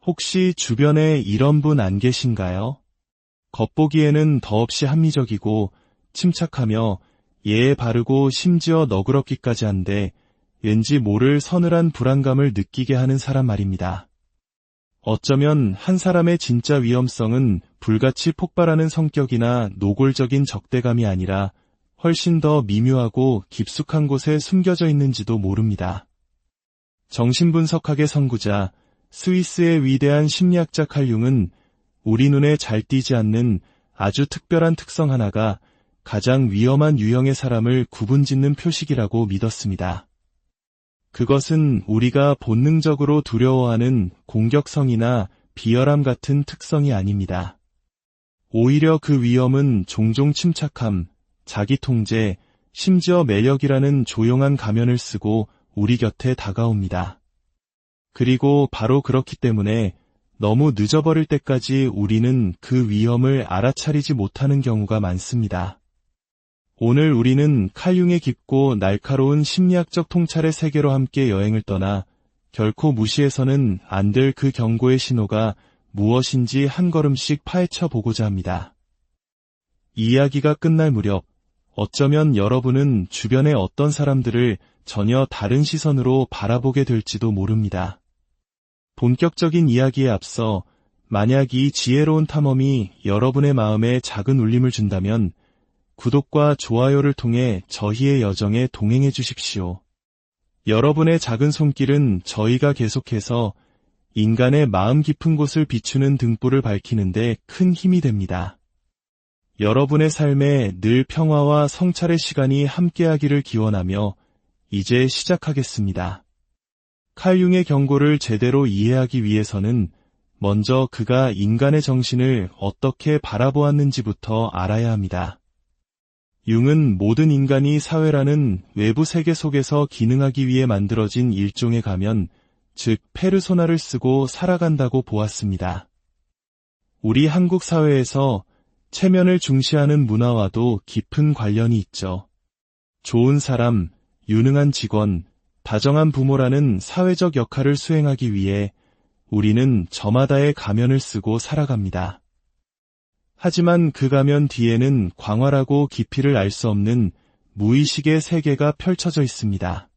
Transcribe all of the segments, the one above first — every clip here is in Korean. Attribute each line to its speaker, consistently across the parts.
Speaker 1: 혹시 주변에 이런 분 안 계신가요? 겉보기에는 더없이 합리적이고 침착하며 예에 바르고 심지어 너그럽기까지 한데 왠지 모를 서늘한 불안감을 느끼게 하는 사람 말입니다. 어쩌면 한 사람의 진짜 위험성은 불같이 폭발하는 성격이나 노골적인 적대감이 아니라 훨씬 더 미묘하고 깊숙한 곳에 숨겨져 있는지도 모릅니다. 정신분석학의 선구자, 스위스의 위대한 심리학자 칼 융은 우리 눈에 잘 띄지 않는 아주 특별한 특성 하나가 가장 위험한 유형의 사람을 구분짓는 표식이라고 믿었습니다. 그것은 우리가 본능적으로 두려워하는 공격성이나 비열함 같은 특성이 아닙니다. 오히려 그 위험은 종종 침착함, 자기통제, 심지어 매력이라는 조용한 가면을 쓰고 우리 곁에 다가옵니다. 그리고 바로 그렇기 때문에 너무 늦어버릴 때까지 우리는 그 위험을 알아차리지 못하는 경우가 많습니다. 오늘 우리는 칼 융의 깊고 날카로운 심리학적 통찰의 세계로 함께 여행을 떠나 결코 무시해서는 안 될 그 경고의 신호가 무엇인지 한 걸음씩 파헤쳐 보고자 합니다. 이야기가 끝날 무렵 어쩌면 여러분은 주변의 어떤 사람들을 전혀 다른 시선으로 바라보게 될지도 모릅니다. 본격적인 이야기에 앞서 만약 이 지혜로운 탐험이 여러분의 마음에 작은 울림을 준다면 구독과 좋아요를 통해 저희의 여정에 동행해 주십시오. 여러분의 작은 손길은 저희가 계속해서 인간의 마음 깊은 곳을 비추는 등불을 밝히는데 큰 힘이 됩니다. 여러분의 삶에 늘 평화와 성찰의 시간이 함께하기를 기원하며 이제 시작하겠습니다. 칼 융의 경고를 제대로 이해하기 위해서는 먼저 그가 인간의 정신을 어떻게 바라보았는지부터 알아야 합니다. 융은 모든 인간이 사회라는 외부 세계 속에서 기능하기 위해 만들어진 일종의 가면, 즉 페르소나를 쓰고 살아간다고 보았습니다. 우리 한국 사회에서 체면을 중시하는 문화와도 깊은 관련이 있죠. 좋은 사람, 유능한 직원, 다정한 부모라는 사회적 역할을 수행하기 위해 우리는 저마다의 가면을 쓰고 살아갑니다. 하지만 그 가면 뒤에는 광활하고 깊이를 알 수 없는 무의식의 세계가 펼쳐져 있습니다.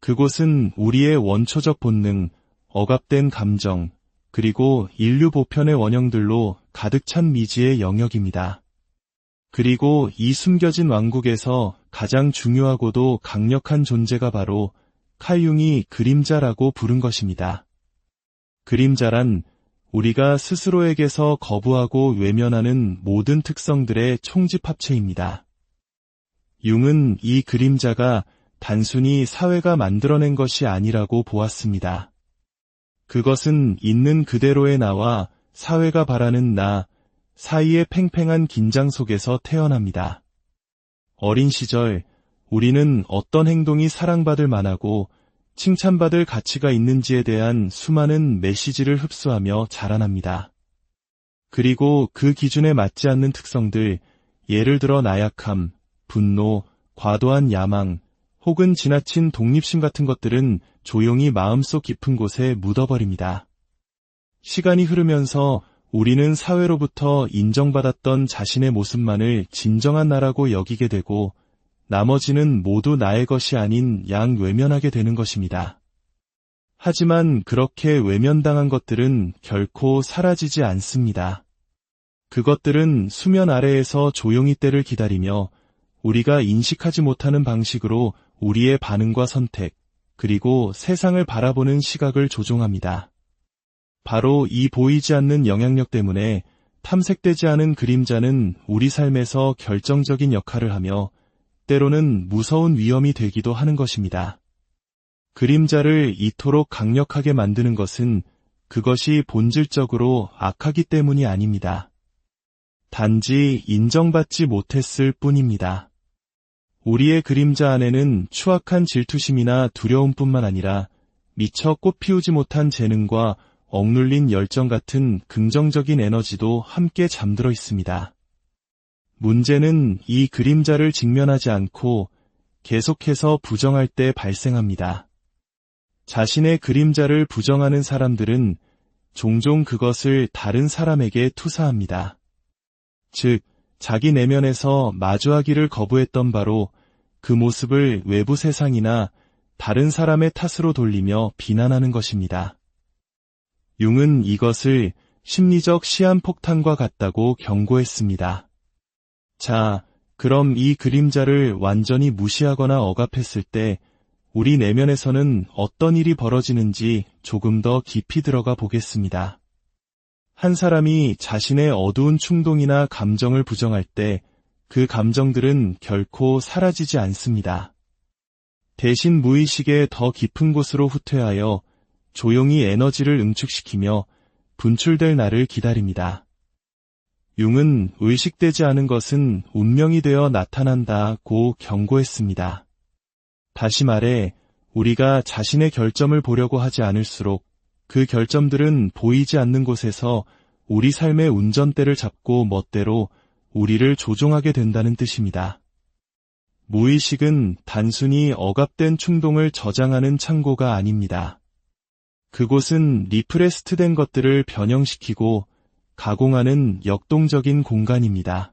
Speaker 1: 그곳은 우리의 원초적 본능, 억압된 감정, 그리고 인류 보편의 원형들로 가득 찬 미지의 영역입니다. 그리고 이 숨겨진 왕국에서 가장 중요하고도 강력한 존재가 바로 칼 융이 그림자라고 부른 것입니다. 그림자란 우리가 스스로에게서 거부하고 외면하는 모든 특성들의 총집합체입니다. 융은 이 그림자가 단순히 사회가 만들어낸 것이 아니라고 보았습니다. 그것은 있는 그대로의 나와 사회가 바라는 나 사이의 팽팽한 긴장 속에서 태어납니다. 어린 시절 우리는 어떤 행동이 사랑받을 만하고 칭찬받을 가치가 있는지에 대한 수많은 메시지를 흡수하며 자라납니다. 그리고 그 기준에 맞지 않는 특성들, 예를 들어 나약함, 분노, 과도한 야망, 혹은 지나친 독립심 같은 것들은 조용히 마음속 깊은 곳에 묻어버립니다. 시간이 흐르면서 우리는 사회로부터 인정받았던 자신의 모습만을 진정한 나라고 여기게 되고 나머지는 모두 나의 것이 아닌 양 외면하게 되는 것입니다. 하지만 그렇게 외면당한 것들은 결코 사라지지 않습니다. 그것들은 수면 아래에서 조용히 때를 기다리며 우리가 인식하지 못하는 방식으로 우리의 반응과 선택, 그리고 세상을 바라보는 시각을 조종합니다. 바로 이 보이지 않는 영향력 때문에 탐색되지 않은 그림자는 우리 삶에서 결정적인 역할을 하며 때로는 무서운 위험이 되기도 하는 것입니다. 그림자를 이토록 강력하게 만드는 것은 그것이 본질적으로 악하기 때문이 아닙니다. 단지 인정받지 못했을 뿐입니다. 우리의 그림자 안에는 추악한 질투심이나 두려움뿐만 아니라 미처 꽃피우지 못한 재능과 억눌린 열정 같은 긍정적인 에너지도 함께 잠들어 있습니다. 문제는 이 그림자를 직면하지 않고 계속해서 부정할 때 발생합니다. 자신의 그림자를 부정하는 사람들은 종종 그것을 다른 사람에게 투사합니다. 즉, 자기 내면에서 마주하기를 거부했던 바로 그 모습을 외부 세상이나 다른 사람의 탓으로 돌리며 비난하는 것입니다. 융은 이것을 심리적 시한폭탄과 같다고 경고했습니다. 자, 그럼 이 그림자를 완전히 무시하거나 억압했을 때 우리 내면에서는 어떤 일이 벌어지는지 조금 더 깊이 들어가 보겠습니다. 한 사람이 자신의 어두운 충동이나 감정을 부정할 때 그 감정들은 결코 사라지지 않습니다. 대신 무의식의 더 깊은 곳으로 후퇴하여 조용히 에너지를 응축시키며 분출될 날을 기다립니다. 융은 의식되지 않은 것은 운명이 되어 나타난다고 경고했습니다. 다시 말해, 우리가 자신의 결점을 보려고 하지 않을수록 그 결점들은 보이지 않는 곳에서 우리 삶의 운전대를 잡고 멋대로 우리를 조종하게 된다는 뜻입니다. 무의식은 단순히 억압된 충동을 저장하는 창고가 아닙니다. 그곳은 리프레스트된 것들을 변형시키고 가공하는 역동적인 공간입니다.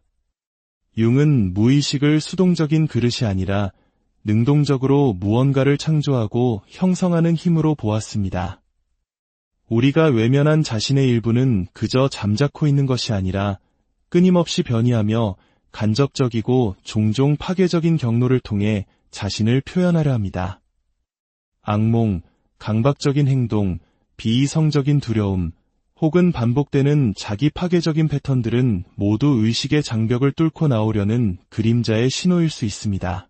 Speaker 1: 융은 무의식을 수동적인 그릇이 아니라 능동적으로 무언가를 창조하고 형성하는 힘으로 보았습니다. 우리가 외면한 자신의 일부는 그저 잠자코 있는 것이 아니라 끊임없이 변이하며 간접적이고 종종 파괴적인 경로를 통해 자신을 표현하려 합니다. 악몽, 강박적인 행동, 비이성적인 두려움, 혹은 반복되는 자기 파괴적인 패턴들은 모두 의식의 장벽을 뚫고 나오려는 그림자의 신호일 수 있습니다.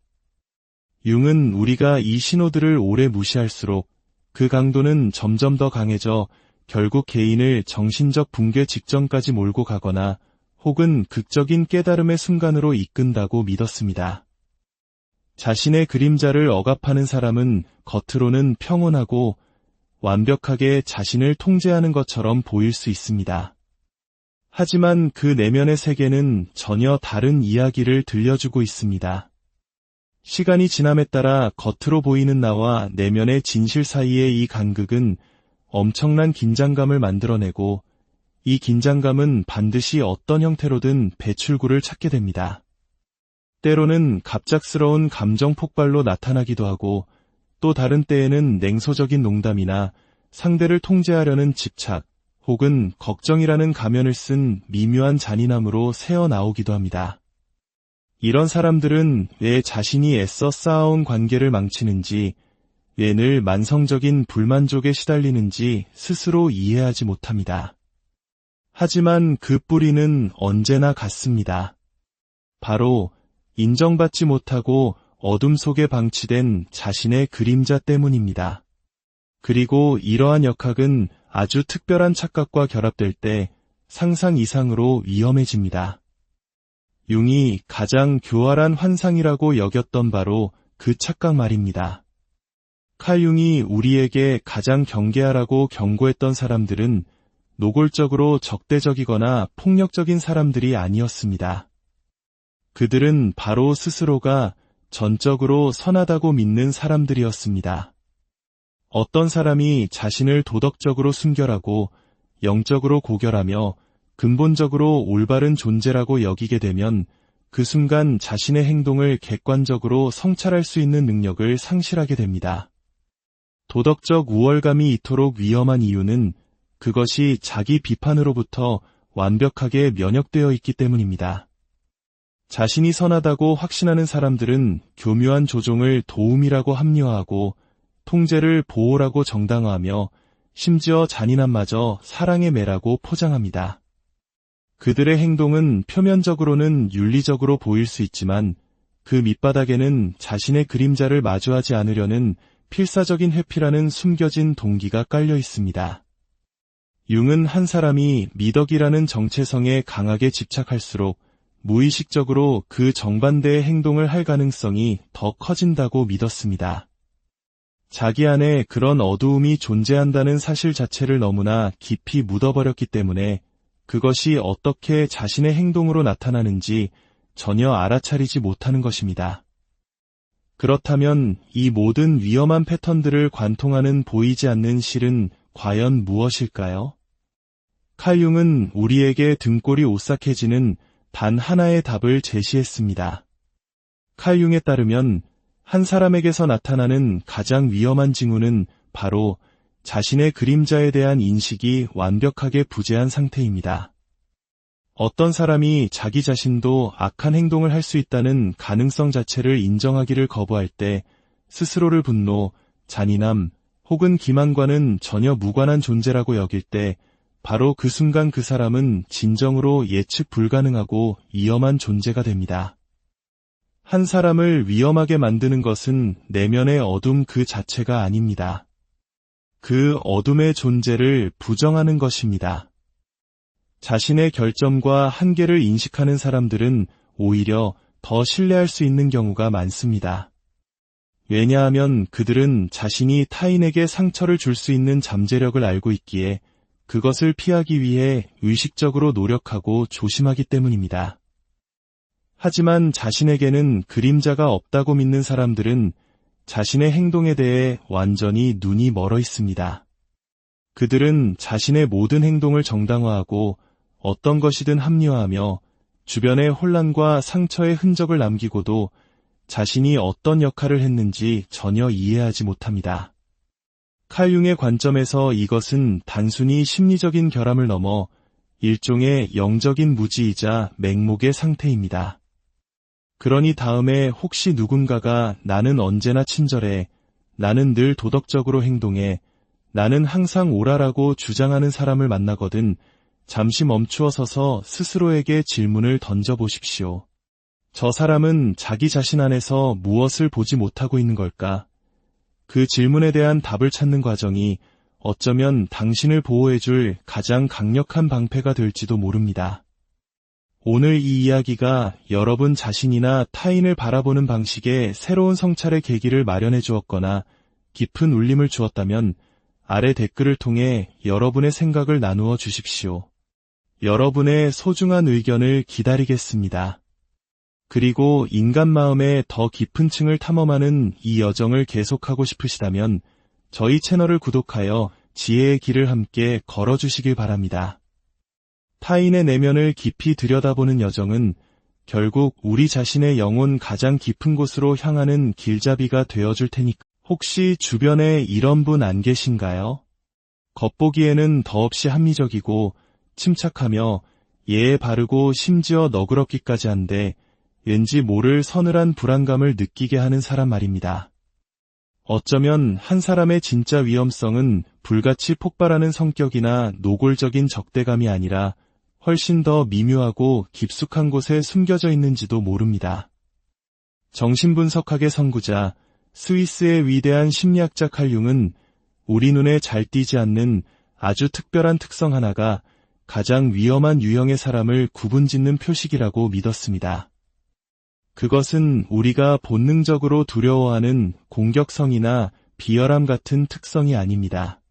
Speaker 1: 융은 우리가 이 신호들을 오래 무시할수록 그 강도는 점점 더 강해져 결국 개인을 정신적 붕괴 직전까지 몰고 가거나 혹은 극적인 깨달음의 순간으로 이끈다고 믿었습니다. 자신의 그림자를 억압하는 사람은 겉으로는 평온하고 완벽하게 자신을 통제하는 것처럼 보일 수 있습니다. 하지만 그 내면의 세계는 전혀 다른 이야기를 들려주고 있습니다. 시간이 지남에 따라 겉으로 보이는 나와 내면의 진실 사이의 이 간극은 엄청난 긴장감을 만들어내고 이 긴장감은 반드시 어떤 형태로든 배출구를 찾게 됩니다. 때로는 갑작스러운 감정 폭발로 나타나기도 하고 또 다른 때에는 냉소적인 농담이나 상대를 통제하려는 집착 혹은 걱정이라는 가면을 쓴 미묘한 잔인함으로 새어나오기도 합니다. 이런 사람들은 왜 자신이 애써 쌓아온 관계를 망치는지, 왜 늘 만성적인 불만족에 시달리는지 스스로 이해하지 못합니다. 하지만 그 뿌리는 언제나 같습니다. 바로 인정받지 못하고 어둠 속에 방치된 자신의 그림자 때문입니다. 그리고 이러한 역학은 아주 특별한 착각과 결합될 때 상상 이상으로 위험해집니다. 융이 가장 교활한 환상이라고 여겼던 바로 그 착각 말입니다. 칼 융이 우리에게 가장 경계하라고 경고했던 사람들은 노골적으로 적대적이거나 폭력적인 사람들이 아니었습니다. 그들은 바로 스스로가 전적으로 선하다고 믿는 사람들이었습니다. 어떤 사람이 자신을 도덕적으로 순결하고 영적으로 고결하며 근본적으로 올바른 존재라고 여기게 되면 그 순간 자신의 행동을 객관적으로 성찰할 수 있는 능력을 상실하게 됩니다. 도덕적 우월감이 이토록 위험한 이유는 그것이 자기 비판으로부터 완벽하게 면역되어 있기 때문입니다. 자신이 선하다고 확신하는 사람들은 교묘한 조종을 도움이라고 합리화하고 통제를 보호라고 정당화하며 심지어 잔인함마저 사랑의 매라고 포장합니다. 그들의 행동은 표면적으로는 윤리적으로 보일 수 있지만 그 밑바닥에는 자신의 그림자를 마주하지 않으려는 필사적인 회피라는 숨겨진 동기가 깔려 있습니다. 융은 한 사람이 미덕이라는 정체성에 강하게 집착할수록 무의식적으로 그 정반대의 행동을 할 가능성이 더 커진다고 믿었습니다. 자기 안에 그런 어두움이 존재한다는 사실 자체를 너무나 깊이 묻어버렸기 때문에 그것이 어떻게 자신의 행동으로 나타나는지 전혀 알아차리지 못하는 것입니다. 그렇다면 이 모든 위험한 패턴들을 관통하는 보이지 않는 실은 과연 무엇일까요? 칼융은 우리에게 등골이 오싹해지는 단 하나의 답을 제시했습니다. 칼융에 따르면 한 사람에게서 나타나는 가장 위험한 징후는 바로 자신의 그림자에 대한 인식이 완벽하게 부재한 상태입니다. 어떤 사람이 자기 자신도 악한 행동을 할 수 있다는 가능성 자체를 인정하기를 거부할 때 스스로를 분노, 잔인함 혹은 기만과는 전혀 무관한 존재라고 여길 때 바로 그 순간 그 사람은 진정으로 예측 불가능하고 위험한 존재가 됩니다. 한 사람을 위험하게 만드는 것은 내면의 어둠 그 자체가 아닙니다. 그 어둠의 존재를 부정하는 것입니다. 자신의 결점과 한계를 인식하는 사람들은 오히려 더 신뢰할 수 있는 경우가 많습니다. 왜냐하면 그들은 자신이 타인에게 상처를 줄 수 있는 잠재력을 알고 있기에 그것을 피하기 위해 의식적으로 노력하고 조심하기 때문입니다. 하지만 자신에게는 그림자가 없다고 믿는 사람들은 자신의 행동에 대해 완전히 눈이 멀어 있습니다. 그들은 자신의 모든 행동을 정당화하고 어떤 것이든 합리화하며 주변의 혼란과 상처의 흔적을 남기고도 자신이 어떤 역할을 했는지 전혀 이해하지 못합니다. 칼융의 관점에서 이것은 단순히 심리적인 결함을 넘어 일종의 영적인 무지이자 맹목의 상태입니다. 그러니 다음에 혹시 누군가가 나는 언제나 친절해, 나는 늘 도덕적으로 행동해, 나는 항상 옳아라고 주장하는 사람을 만나거든 잠시 멈추어 서서 스스로에게 질문을 던져보십시오. 저 사람은 자기 자신 안에서 무엇을 보지 못하고 있는 걸까? 그 질문에 대한 답을 찾는 과정이 어쩌면 당신을 보호해줄 가장 강력한 방패가 될지도 모릅니다. 오늘 이 이야기가 여러분 자신이나 타인을 바라보는 방식에 새로운 성찰의 계기를 마련해 주었거나 깊은 울림을 주었다면 아래 댓글을 통해 여러분의 생각을 나누어 주십시오. 여러분의 소중한 의견을 기다리겠습니다. 그리고 인간 마음의 더 깊은 층을 탐험하는 이 여정을 계속하고 싶으시다면 저희 채널을 구독하여 지혜의 길을 함께 걸어주시길 바랍니다. 타인의 내면을 깊이 들여다보는 여정은 결국 우리 자신의 영혼 가장 깊은 곳으로 향하는 길잡이가 되어줄 테니까. 혹시 주변에 이런 분 안 계신가요? 겉보기에는 더없이 합리적이고 침착하며 예에 바르고 심지어 너그럽기까지 한데 왠지 모를 서늘한 불안감을 느끼게 하는 사람 말입니다. 어쩌면 한 사람의 진짜 위험성은 불같이 폭발하는 성격이나 노골적인 적대감이 아니라 훨씬 더 미묘하고 깊숙한 곳에 숨겨져 있는지도 모릅니다. 정신분석학의 선구자, 스위스의 위대한 심리학자 칼융은 우리 눈에 잘 띄지 않는 아주 특별한 특성 하나가 가장 위험한 유형의 사람을 구분짓는 표식이라고 믿었습니다. 그것은 우리가 본능적으로 두려워하는 공격성이나 비열함 같은 특성이 아닙니다.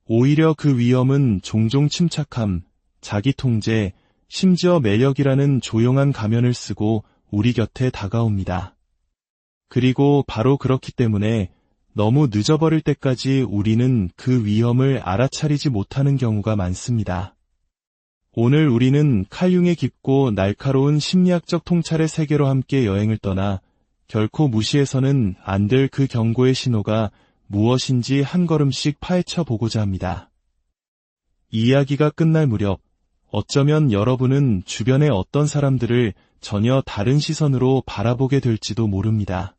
Speaker 1: 오히려 그 위험은 종종 침착함, 자기통제, 심지어 매력이라는 조용한 가면을 쓰고 우리 곁에 다가옵니다. 그리고 바로 그렇기 때문에 너무 늦어버릴 때까지 우리는 그 위험을 알아차리지 못하는 경우가 많습니다. 오늘 우리는 칼융의 깊고 날카로운 심리학적 통찰의 세계로 함께 여행을 떠나 결코 무시해서는 안 될 그 경고의 신호가 무엇인지 한 걸음씩 파헤쳐 보고자 합니다. 이야기가 끝날 무렵 어쩌면 여러분은 주변의 어떤 사람들을 전혀 다른 시선으로 바라보게 될지도 모릅니다.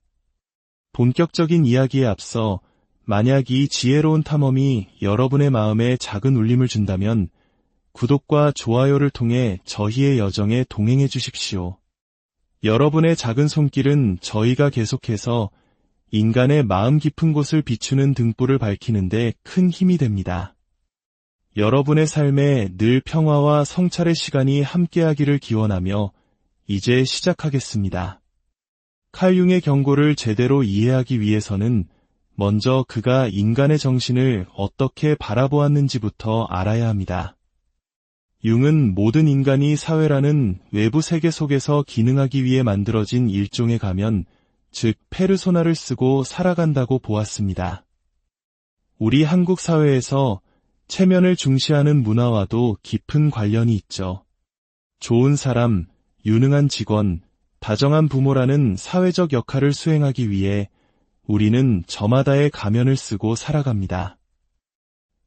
Speaker 1: 본격적인 이야기에 앞서 만약 이 지혜로운 탐험이 여러분의 마음에 작은 울림을 준다면 구독과 좋아요를 통해 저희의 여정에 동행해 주십시오. 여러분의 작은 손길은 저희가 계속해서 인간의 마음 깊은 곳을 비추는 등불을 밝히는데 큰 힘이 됩니다. 여러분의 삶에 늘 평화와 성찰의 시간이 함께하기를 기원하며 이제 시작하겠습니다. 칼융의 경고를 제대로 이해하기 위해서는 먼저 그가 인간의 정신을 어떻게 바라보았는지부터 알아야 합니다. 융은 모든 인간이 사회라는 외부 세계 속에서 기능하기 위해 만들어진 일종의 가면, 즉 페르소나를 쓰고 살아간다고 보았습니다. 우리 한국 사회에서 체면을 중시하는 문화와도 깊은 관련이 있죠. 좋은 사람, 유능한 직원, 다정한 부모라는 사회적 역할을 수행하기 위해 우리는 저마다의 가면을 쓰고 살아갑니다.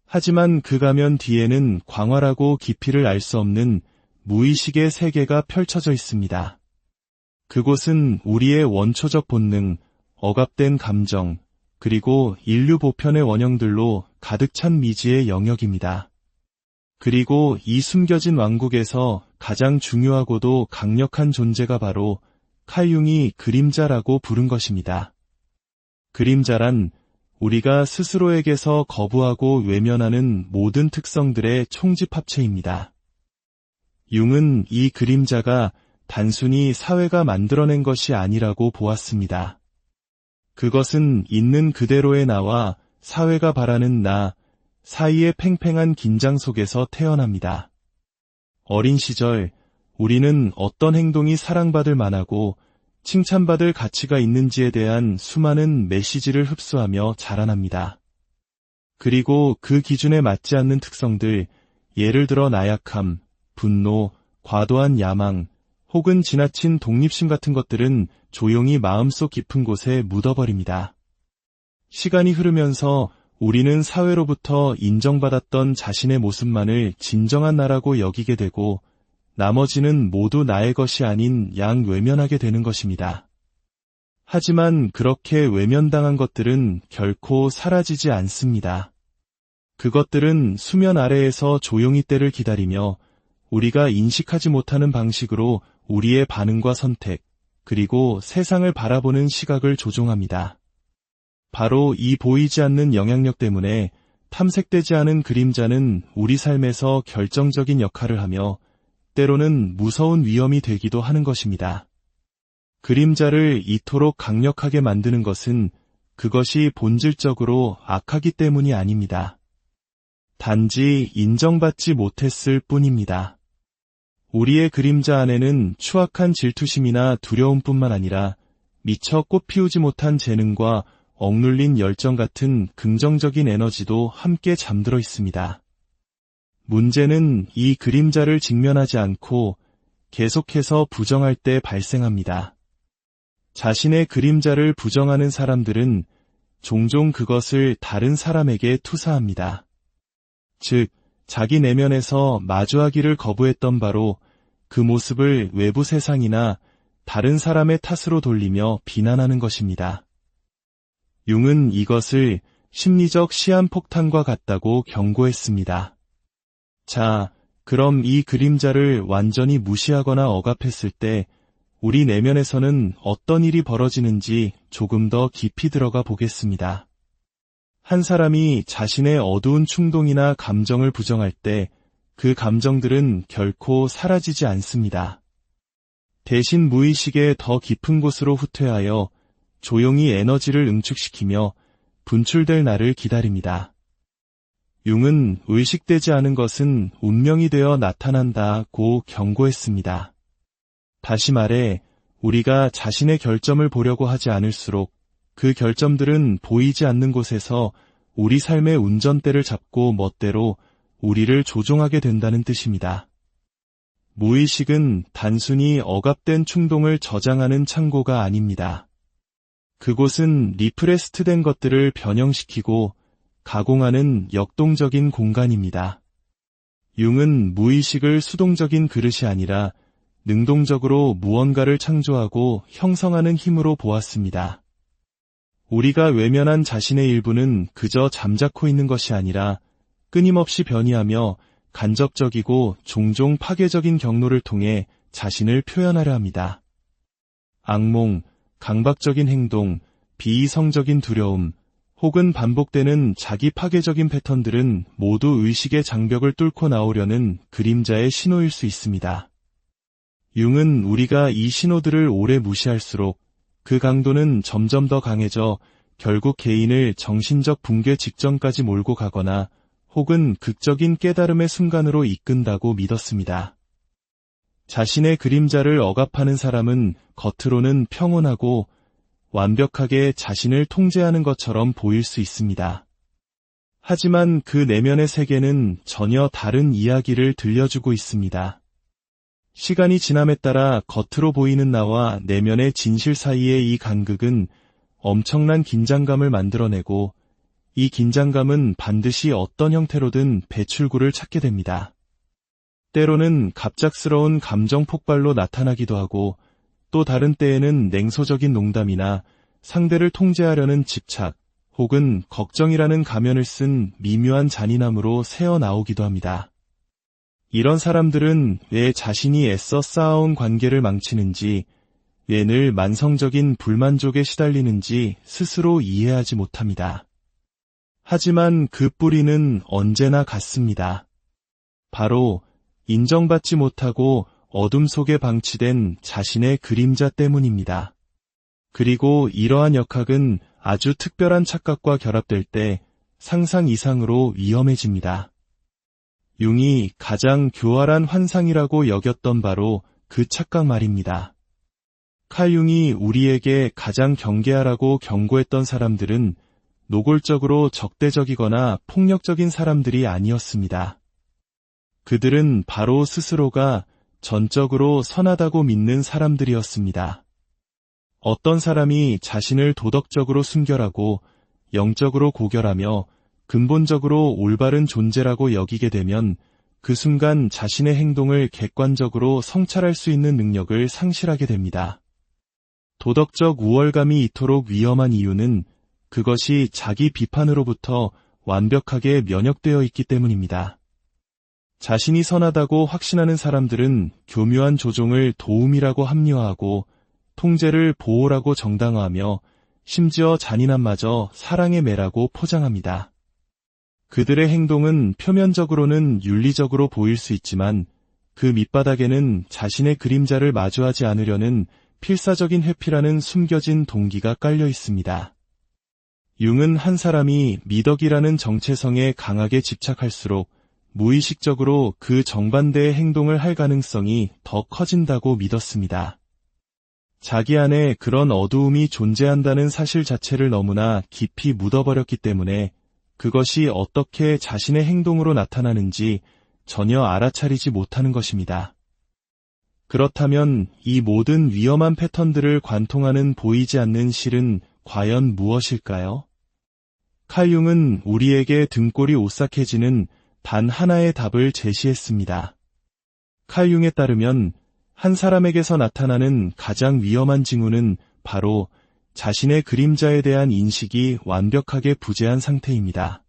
Speaker 1: 하지만 그 가면 뒤에는 광활하고 깊이를 알 수 없는 무의식의 세계가 펼쳐져 있습니다. 그곳은 우리의 원초적 본능, 억압된 감정, 그리고 인류 보편의 원형들로 가득 찬 미지의 영역입니다. 그리고 이 숨겨진 왕국에서 가장 중요하고도 강력한 존재가 바로 칼 융이 그림자라고 부른 것입니다. 그림자란 우리가 스스로에게서 거부하고 외면하는 모든 특성들의 총집합체입니다. 융은 이 그림자가 단순히 사회가 만들어낸 것이 아니라고 보았습니다. 그것은 있는 그대로의 나와 사회가 바라는 나 사이의 팽팽한 긴장 속에서 태어납니다. 어린 시절 우리는 어떤 행동이 사랑받을 만하고 칭찬받을 가치가 있는지에 대한 수많은 메시지를 흡수하며 자라납니다. 그리고 그 기준에 맞지 않는 특성들, 예를 들어 나약함, 분노, 과도한 야망, 혹은 지나친 독립심 같은 것들은 조용히 마음속 깊은 곳에 묻어버립니다. 시간이 흐르면서 우리는 사회로부터 인정받았던 자신의 모습만을 진정한 나라고 여기게 되고 나머지는 모두 나의 것이 아닌 양 외면하게 되는 것입니다. 하지만 그렇게 외면당한 것들은 결코 사라지지 않습니다. 그것들은 수면 아래에서 조용히 때를 기다리며 우리가 인식하지 못하는 방식으로 우리의 반응과 선택, 그리고 세상을 바라보는 시각을 조종합니다. 바로 이 보이지 않는 영향력 때문에 탐색되지 않은 그림자는 우리 삶에서 결정적인 역할을 하며 때로는 무서운 위험이 되기도 하는 것입니다. 그림자를 이토록 강력하게 만드는 것은 그것이 본질적으로 악하기 때문이 아닙니다. 단지 인정받지 못했을 뿐입니다. 우리의 그림자 안에는 추악한 질투심이나 두려움뿐만 아니라 미처 꽃피우지 못한 재능과 억눌린 열정 같은 긍정적인 에너지도 함께 잠들어 있습니다. 문제는 이 그림자를 직면하지 않고 계속해서 부정할 때 발생합니다. 자신의 그림자를 부정하는 사람들은 종종 그것을 다른 사람에게 투사합니다. 즉, 자기 내면에서 마주하기를 거부했던 바로 그 모습을 외부 세상이나 다른 사람의 탓으로 돌리며 비난하는 것입니다. 융은 이것을 심리적 시한폭탄과 같다고 경고했습니다. 자, 그럼 이 그림자를 완전히 무시하거나 억압했을 때 우리 내면에서는 어떤 일이 벌어지는지 조금 더 깊이 들어가 보겠습니다. 한 사람이 자신의 어두운 충동이나 감정을 부정할 때 그 감정들은 결코 사라지지 않습니다. 대신 무의식의 더 깊은 곳으로 후퇴하여 조용히 에너지를 응축시키며 분출될 날을 기다립니다. 융은 의식되지 않은 것은 운명이 되어 나타난다고 경고했습니다. 다시 말해 우리가 자신의 결점을 보려고 하지 않을수록 그 결점들은 보이지 않는 곳에서 우리 삶의 운전대를 잡고 멋대로 우리를 조종하게 된다는 뜻입니다. 무의식은 단순히 억압된 충동을 저장하는 창고가 아닙니다. 그곳은 리프레스트된 것들을 변형시키고 가공하는 역동적인 공간입니다. 융은 무의식을 수동적인 그릇이 아니라 능동적으로 무언가를 창조하고 형성하는 힘으로 보았습니다. 우리가 외면한 자신의 일부는 그저 잠자코 있는 것이 아니라 끊임없이 변이하며 간접적이고 종종 파괴적인 경로를 통해 자신을 표현하려 합니다. 악몽, 강박적인 행동, 비이성적인 두려움, 혹은 반복되는 자기 파괴적인 패턴들은 모두 의식의 장벽을 뚫고 나오려는 그림자의 신호일 수 있습니다. 융은 우리가 이 신호들을 오래 무시할수록 그 강도는 점점 더 강해져 결국 개인을 정신적 붕괴 직전까지 몰고 가거나 혹은 극적인 깨달음의 순간으로 이끈다고 믿었습니다. 자신의 그림자를 억압하는 사람은 겉으로는 평온하고 완벽하게 자신을 통제하는 것처럼 보일 수 있습니다. 하지만 그 내면의 세계는 전혀 다른 이야기를 들려주고 있습니다. 시간이 지남에 따라 겉으로 보이는 나와 내면의 진실 사이의 이 간극은 엄청난 긴장감을 만들어내고 이 긴장감은 반드시 어떤 형태로든 배출구를 찾게 됩니다. 때로는 갑작스러운 감정 폭발로 나타나기도 하고 또 다른 때에는 냉소적인 농담이나 상대를 통제하려는 집착 혹은 걱정이라는 가면을 쓴 미묘한 잔인함으로 새어나오기도 합니다. 이런 사람들은 왜 자신이 애써 쌓아온 관계를 망치는지, 왜 늘 만성적인 불만족에 시달리는지 스스로 이해하지 못합니다. 하지만 그 뿌리는 언제나 같습니다. 바로 인정받지 못하고 어둠 속에 방치된 자신의 그림자 때문입니다. 그리고 이러한 역학은 아주 특별한 착각과 결합될 때 상상 이상으로 위험해집니다. 융이 가장 교활한 환상이라고 여겼던 바로 그 착각 말입니다. 칼 융이 우리에게 가장 경계하라고 경고했던 사람들은 노골적으로 적대적이거나 폭력적인 사람들이 아니었습니다. 그들은 바로 스스로가 전적으로 선하다고 믿는 사람들이었습니다. 어떤 사람이 자신을 도덕적으로 순결하고 영적으로 고결하며 근본적으로 올바른 존재라고 여기게 되면 그 순간 자신의 행동을 객관적으로 성찰할 수 있는 능력을 상실하게 됩니다. 도덕적 우월감이 이토록 위험한 이유는 그것이 자기 비판으로부터 완벽하게 면역되어 있기 때문입니다. 자신이 선하다고 확신하는 사람들은 교묘한 조종을 도움이라고 합리화하고 통제를 보호라고 정당화하며 심지어 잔인함마저 사랑의 매라고 포장합니다. 그들의 행동은 표면적으로는 윤리적으로 보일 수 있지만 그 밑바닥에는 자신의 그림자를 마주하지 않으려는 필사적인 회피라는 숨겨진 동기가 깔려 있습니다. 융은 한 사람이 미덕이라는 정체성에 강하게 집착할수록 무의식적으로 그 정반대의 행동을 할 가능성이 더 커진다고 믿었습니다. 자기 안에 그런 어두움이 존재한다는 사실 자체를 너무나 깊이 묻어버렸기 때문에 그것이 어떻게 자신의 행동으로 나타나는지 전혀 알아차리지 못하는 것입니다. 그렇다면 이 모든 위험한 패턴들을 관통하는 보이지 않는 실은 과연 무엇일까요? 칼 융은 우리에게 등골이 오싹해지는 단 하나의 답을 제시했습니다. 칼 융에 따르면 한 사람에게서 나타나는 가장 위험한 징후는 바로 자신의 그림자에 대한 인식이 완벽하게 부재한 상태입니다.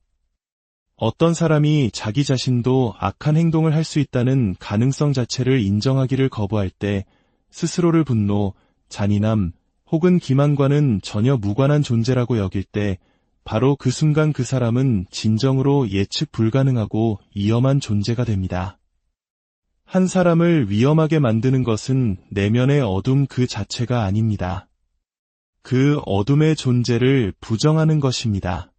Speaker 1: 어떤 사람이 자기 자신도 악한 행동을 할 수 있다는 가능성 자체를 인정하기를 거부할 때 스스로를 분노, 잔인함 혹은 기만과는 전혀 무관한 존재라고 여길 때 바로 그 순간 그 사람은 진정으로 예측 불가능하고 위험한 존재가 됩니다. 한 사람을 위험하게 만드는 것은 내면의 어둠 그 자체가 아닙니다. 그 어둠의 존재를 부정하는 것입니다.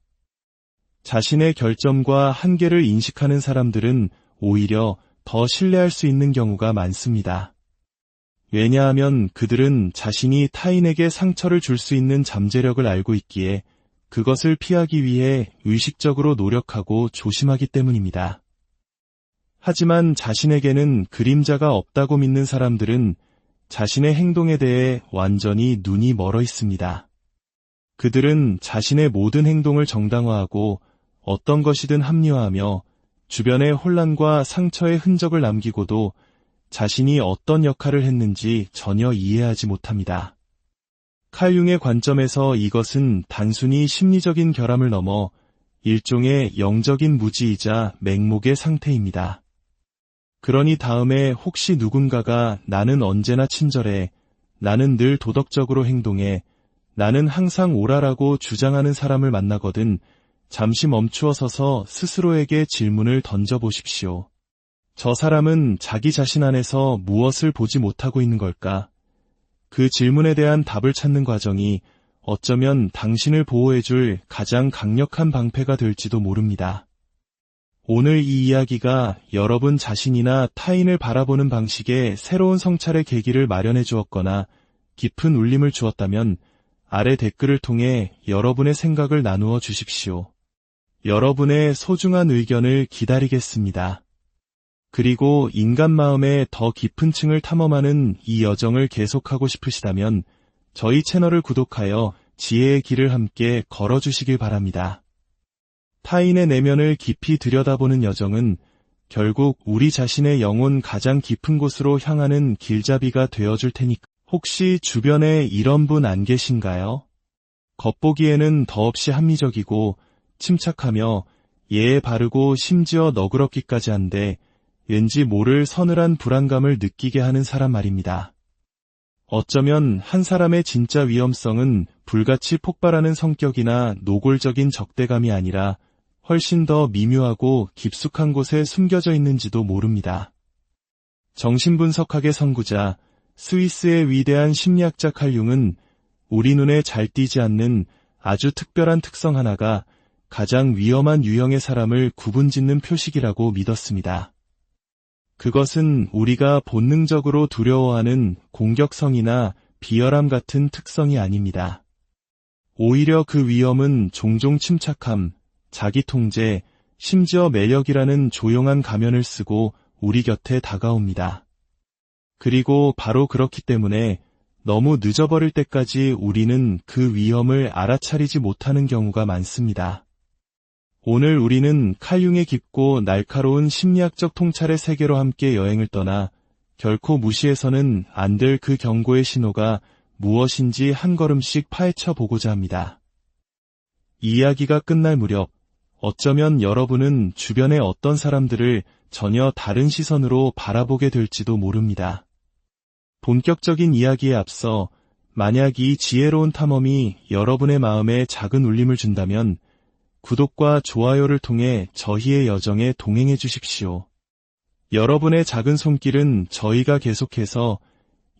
Speaker 1: 자신의 결점과 한계를 인식하는 사람들은 오히려 더 신뢰할 수 있는 경우가 많습니다. 왜냐하면 그들은 자신이 타인에게 상처를 줄 수 있는 잠재력을 알고 있기에 그것을 피하기 위해 의식적으로 노력하고 조심하기 때문입니다. 하지만 자신에게는 그림자가 없다고 믿는 사람들은 자신의 행동에 대해 완전히 눈이 멀어 있습니다. 그들은 자신의 모든 행동을 정당화하고 어떤 것이든 합리화하며 주변의 혼란과 상처의 흔적을 남기고도 자신이 어떤 역할을 했는지 전혀 이해하지 못합니다. 칼 융의 관점에서 이것은 단순히 심리적인 결함을 넘어 일종의 영적인 무지이자 맹목의 상태입니다. 그러니 다음에 혹시 누군가가 나는 언제나 친절해, 나는 늘 도덕적으로 행동해, 나는 항상 옳아라고 주장하는 사람을 만나거든 잠시 멈추어 서서 스스로에게 질문을 던져보십시오. 저 사람은 자기 자신 안에서 무엇을 보지 못하고 있는 걸까? 그 질문에 대한 답을 찾는 과정이 어쩌면 당신을 보호해줄 가장 강력한 방패가 될지도 모릅니다. 오늘 이 이야기가 여러분 자신이나 타인을 바라보는 방식에 새로운 성찰의 계기를 마련해 주었거나 깊은 울림을 주었다면 아래 댓글을 통해 여러분의 생각을 나누어 주십시오. 여러분의 소중한 의견을 기다리겠습니다. 그리고 인간 마음의 더 깊은 층을 탐험하는 이 여정을 계속하고 싶으시다면 저희 채널을 구독하여 지혜의 길을 함께 걸어주시길 바랍니다. 타인의 내면을 깊이 들여다보는 여정은 결국 우리 자신의 영혼 가장 깊은 곳으로 향하는 길잡이가 되어줄 테니까. 혹시 주변에 이런 분 안 계신가요? 겉보기에는 더없이 합리적이고 침착하며 예에 바르고 심지어 너그럽기까지 한데 왠지 모를 서늘한 불안감을 느끼게 하는 사람 말입니다. 어쩌면 한 사람의 진짜 위험성은 불같이 폭발하는 성격이나 노골적인 적대감이 아니라 훨씬 더 미묘하고 깊숙한 곳에 숨겨져 있는지도 모릅니다. 정신분석학의 선구자, 스위스의 위대한 심리학자 칼 융은 우리 눈에 잘 띄지 않는 아주 특별한 특성 하나가 가장 위험한 유형의 사람을 구분짓는 표식이라고 믿었습니다. 그것은 우리가 본능적으로 두려워하는 공격성이나 비열함 같은 특성이 아닙니다. 오히려 그 위험은 종종 침착함, 자기통제, 심지어 매력이라는 조용한 가면을 쓰고 우리 곁에 다가옵니다. 그리고 바로 그렇기 때문에 너무 늦어버릴 때까지 우리는 그 위험을 알아차리지 못하는 경우가 많습니다. 오늘 우리는 칼 융의 깊고 날카로운 심리학적 통찰의 세계로 함께 여행을 떠나 결코 무시해서는 안 될 그 경고의 신호가 무엇인지 한 걸음씩 파헤쳐 보고자 합니다. 이야기가 끝날 무렵 어쩌면 여러분은 주변의 어떤 사람들을 전혀 다른 시선으로 바라보게 될지도 모릅니다. 본격적인 이야기에 앞서 만약 이 지혜로운 탐험이 여러분의 마음에 작은 울림을 준다면 구독과 좋아요를 통해 저희의 여정에 동행해 주십시오. 여러분의 작은 손길은 저희가 계속해서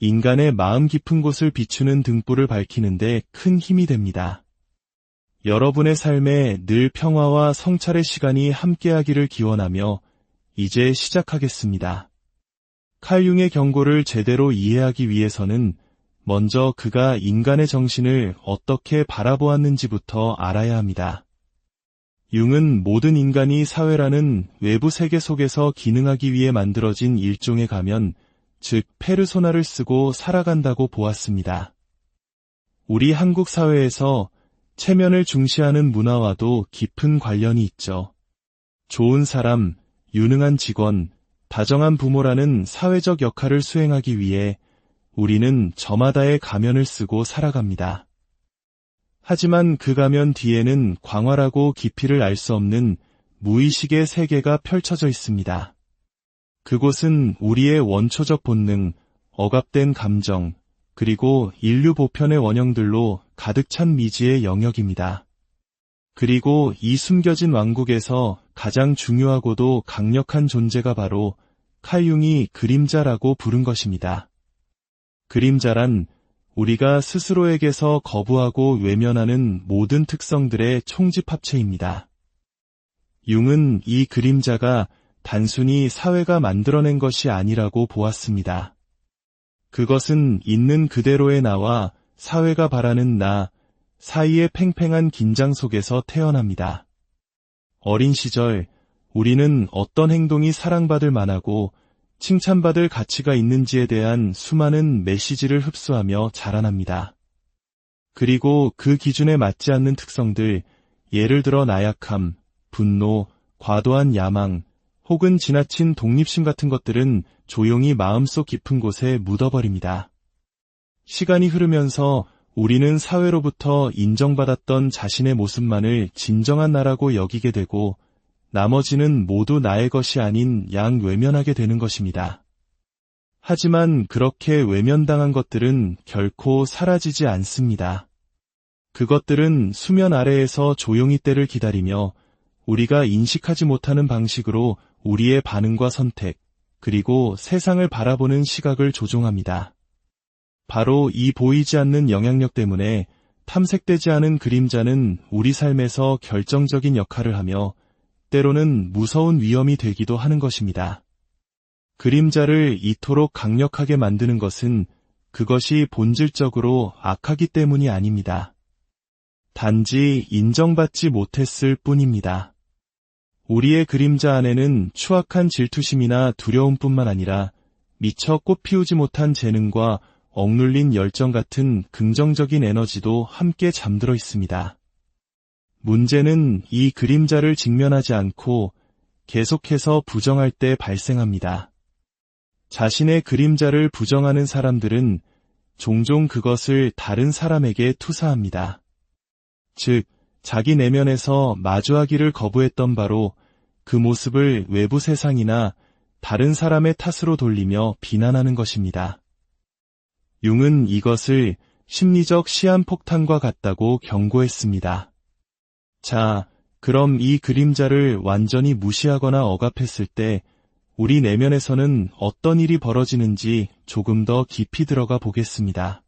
Speaker 1: 인간의 마음 깊은 곳을 비추는 등불을 밝히는데 큰 힘이 됩니다. 여러분의 삶에 늘 평화와 성찰의 시간이 함께하기를 기원하며 이제 시작하겠습니다. 칼 융의 경고를 제대로 이해하기 위해서는 먼저 그가 인간의 정신을 어떻게 바라보았는지부터 알아야 합니다. 융은 모든 인간이 사회라는 외부 세계 속에서 기능하기 위해 만들어진 일종의 가면, 즉 페르소나를 쓰고 살아간다고 보았습니다. 우리 한국 사회에서 체면을 중시하는 문화와도 깊은 관련이 있죠. 좋은 사람, 유능한 직원, 다정한 부모라는 사회적 역할을 수행하기 위해 우리는 저마다의 가면을 쓰고 살아갑니다. 하지만 그 가면 뒤에는 광활하고 깊이를 알 수 없는 무의식의 세계가 펼쳐져 있습니다. 그곳은 우리의 원초적 본능, 억압된 감정, 그리고 인류 보편의 원형들로 가득 찬 미지의 영역입니다. 그리고 이 숨겨진 왕국에서 가장 중요하고도 강력한 존재가 바로 칼 융이 그림자라고 부른 것입니다. 그림자란 우리가 스스로에게서 거부하고 외면하는 모든 특성들의 총집합체입니다. 융은 이 그림자가 단순히 사회가 만들어낸 것이 아니라고 보았습니다. 그것은 있는 그대로의 나와 사회가 바라는 나 사이의 팽팽한 긴장 속에서 태어납니다. 어린 시절 우리는 어떤 행동이 사랑받을 만하고 칭찬받을 가치가 있는지에 대한 수많은 메시지를 흡수하며 자라납니다. 그리고 그 기준에 맞지 않는 특성들, 예를 들어 나약함, 분노, 과도한 야망, 혹은 지나친 독립심 같은 것들은 조용히 마음속 깊은 곳에 묻어버립니다. 시간이 흐르면서 우리는 사회로부터 인정받았던 자신의 모습만을 진정한 나라고 여기게 되고 나머지는 모두 나의 것이 아닌 양 외면하게 되는 것입니다. 하지만 그렇게 외면당한 것들은 결코 사라지지 않습니다. 그것들은 수면 아래에서 조용히 때를 기다리며 우리가 인식하지 못하는 방식으로 우리의 반응과 선택, 그리고 세상을 바라보는 시각을 조종합니다. 바로 이 보이지 않는 영향력 때문에 탐색되지 않은 그림자는 우리 삶에서 결정적인 역할을 하며 때로는 무서운 위험이 되기도 하는 것입니다. 그림자를 이토록 강력하게 만드는 것은 그것이 본질적으로 악하기 때문이 아닙니다. 단지 인정받지 못했을 뿐입니다. 우리의 그림자 안에는 추악한 질투심이나 두려움뿐만 아니라 미처 꽃피우지 못한 재능과 억눌린 열정 같은 긍정적인 에너지도 함께 잠들어 있습니다. 문제는 이 그림자를 직면하지 않고 계속해서 부정할 때 발생합니다. 자신의 그림자를 부정하는 사람들은 종종 그것을 다른 사람에게 투사합니다. 즉, 자기 내면에서 마주하기를 거부했던 바로 그 모습을 외부 세상이나 다른 사람의 탓으로 돌리며 비난하는 것입니다. 융은 이것을 심리적 시한폭탄과 같다고 경고했습니다. 자, 그럼 이 그림자를 완전히 무시하거나 억압했을 때 우리 내면에서는 어떤 일이 벌어지는지 조금 더 깊이 들어가 보겠습니다.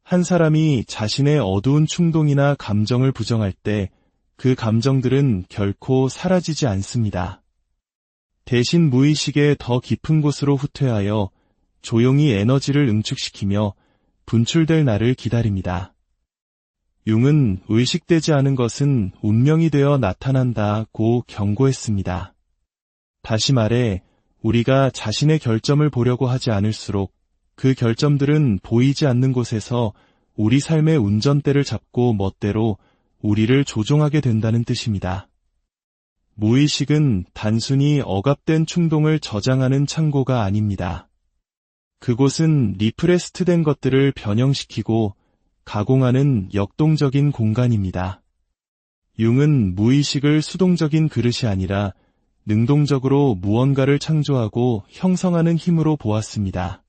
Speaker 1: 한 사람이 자신의 어두운 충동이나 감정을 부정할 때 그 감정들은 결코 사라지지 않습니다. 대신 무의식의 더 깊은 곳으로 후퇴하여 조용히 에너지를 응축시키며 분출될 날을 기다립니다. 융은 의식되지 않은 것은 운명이 되어 나타난다고 경고했습니다. 다시 말해, 우리가 자신의 결점을 보려고 하지 않을수록 그 결점들은 보이지 않는 곳에서 우리 삶의 운전대를 잡고 멋대로 우리를 조종하게 된다는 뜻입니다. 무의식은 단순히 억압된 충동을 저장하는 창고가 아닙니다. 그곳은 리프레스트된 것들을 변형시키고 가공하는 역동적인 공간입니다. 융은 무의식을 수동적인 그릇이 아니라 능동적으로 무언가를 창조하고 형성하는 힘으로 보았습니다.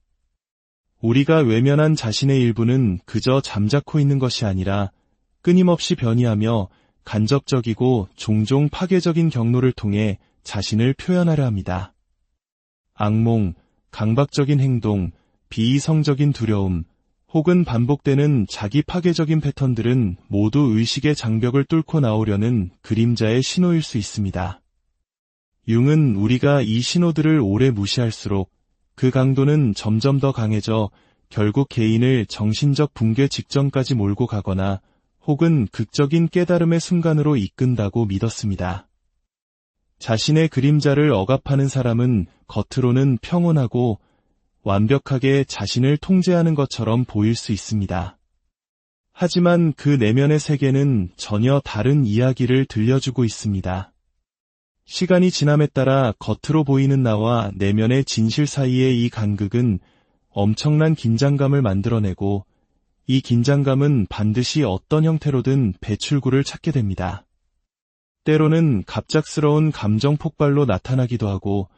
Speaker 1: 우리가 외면한 자신의 일부는 그저 잠자코 있는 것이 아니라 끊임없이 변이하며 간접적이고 종종 파괴적인 경로를 통해 자신을 표현하려 합니다. 악몽, 강박적인 행동, 비이성적인 두려움, 혹은 반복되는 자기 파괴적인 패턴들은 모두 의식의 장벽을 뚫고 나오려는 그림자의 신호일 수 있습니다. 융은 우리가 이 신호들을 오래 무시할수록 그 강도는 점점 더 강해져 결국 개인을 정신적 붕괴 직전까지 몰고 가거나 혹은 극적인 깨달음의 순간으로 이끈다고 믿었습니다. 자신의 그림자를 억압하는 사람은 겉으로는 평온하고 완벽하게 자신을 통제하는 것처럼 보일 수 있습니다. 하지만 그 내면의 세계는 전혀 다른 이야기를 들려주고 있습니다. 시간이 지남에 따라 겉으로 보이는 나와 내면의 진실 사이의 이 간극은 엄청난 긴장감을 만들어내고 이 긴장감은 반드시 어떤 형태로든 배출구를 찾게 됩니다. 때로는 갑작스러운 감정 폭발로 나타나기도 하고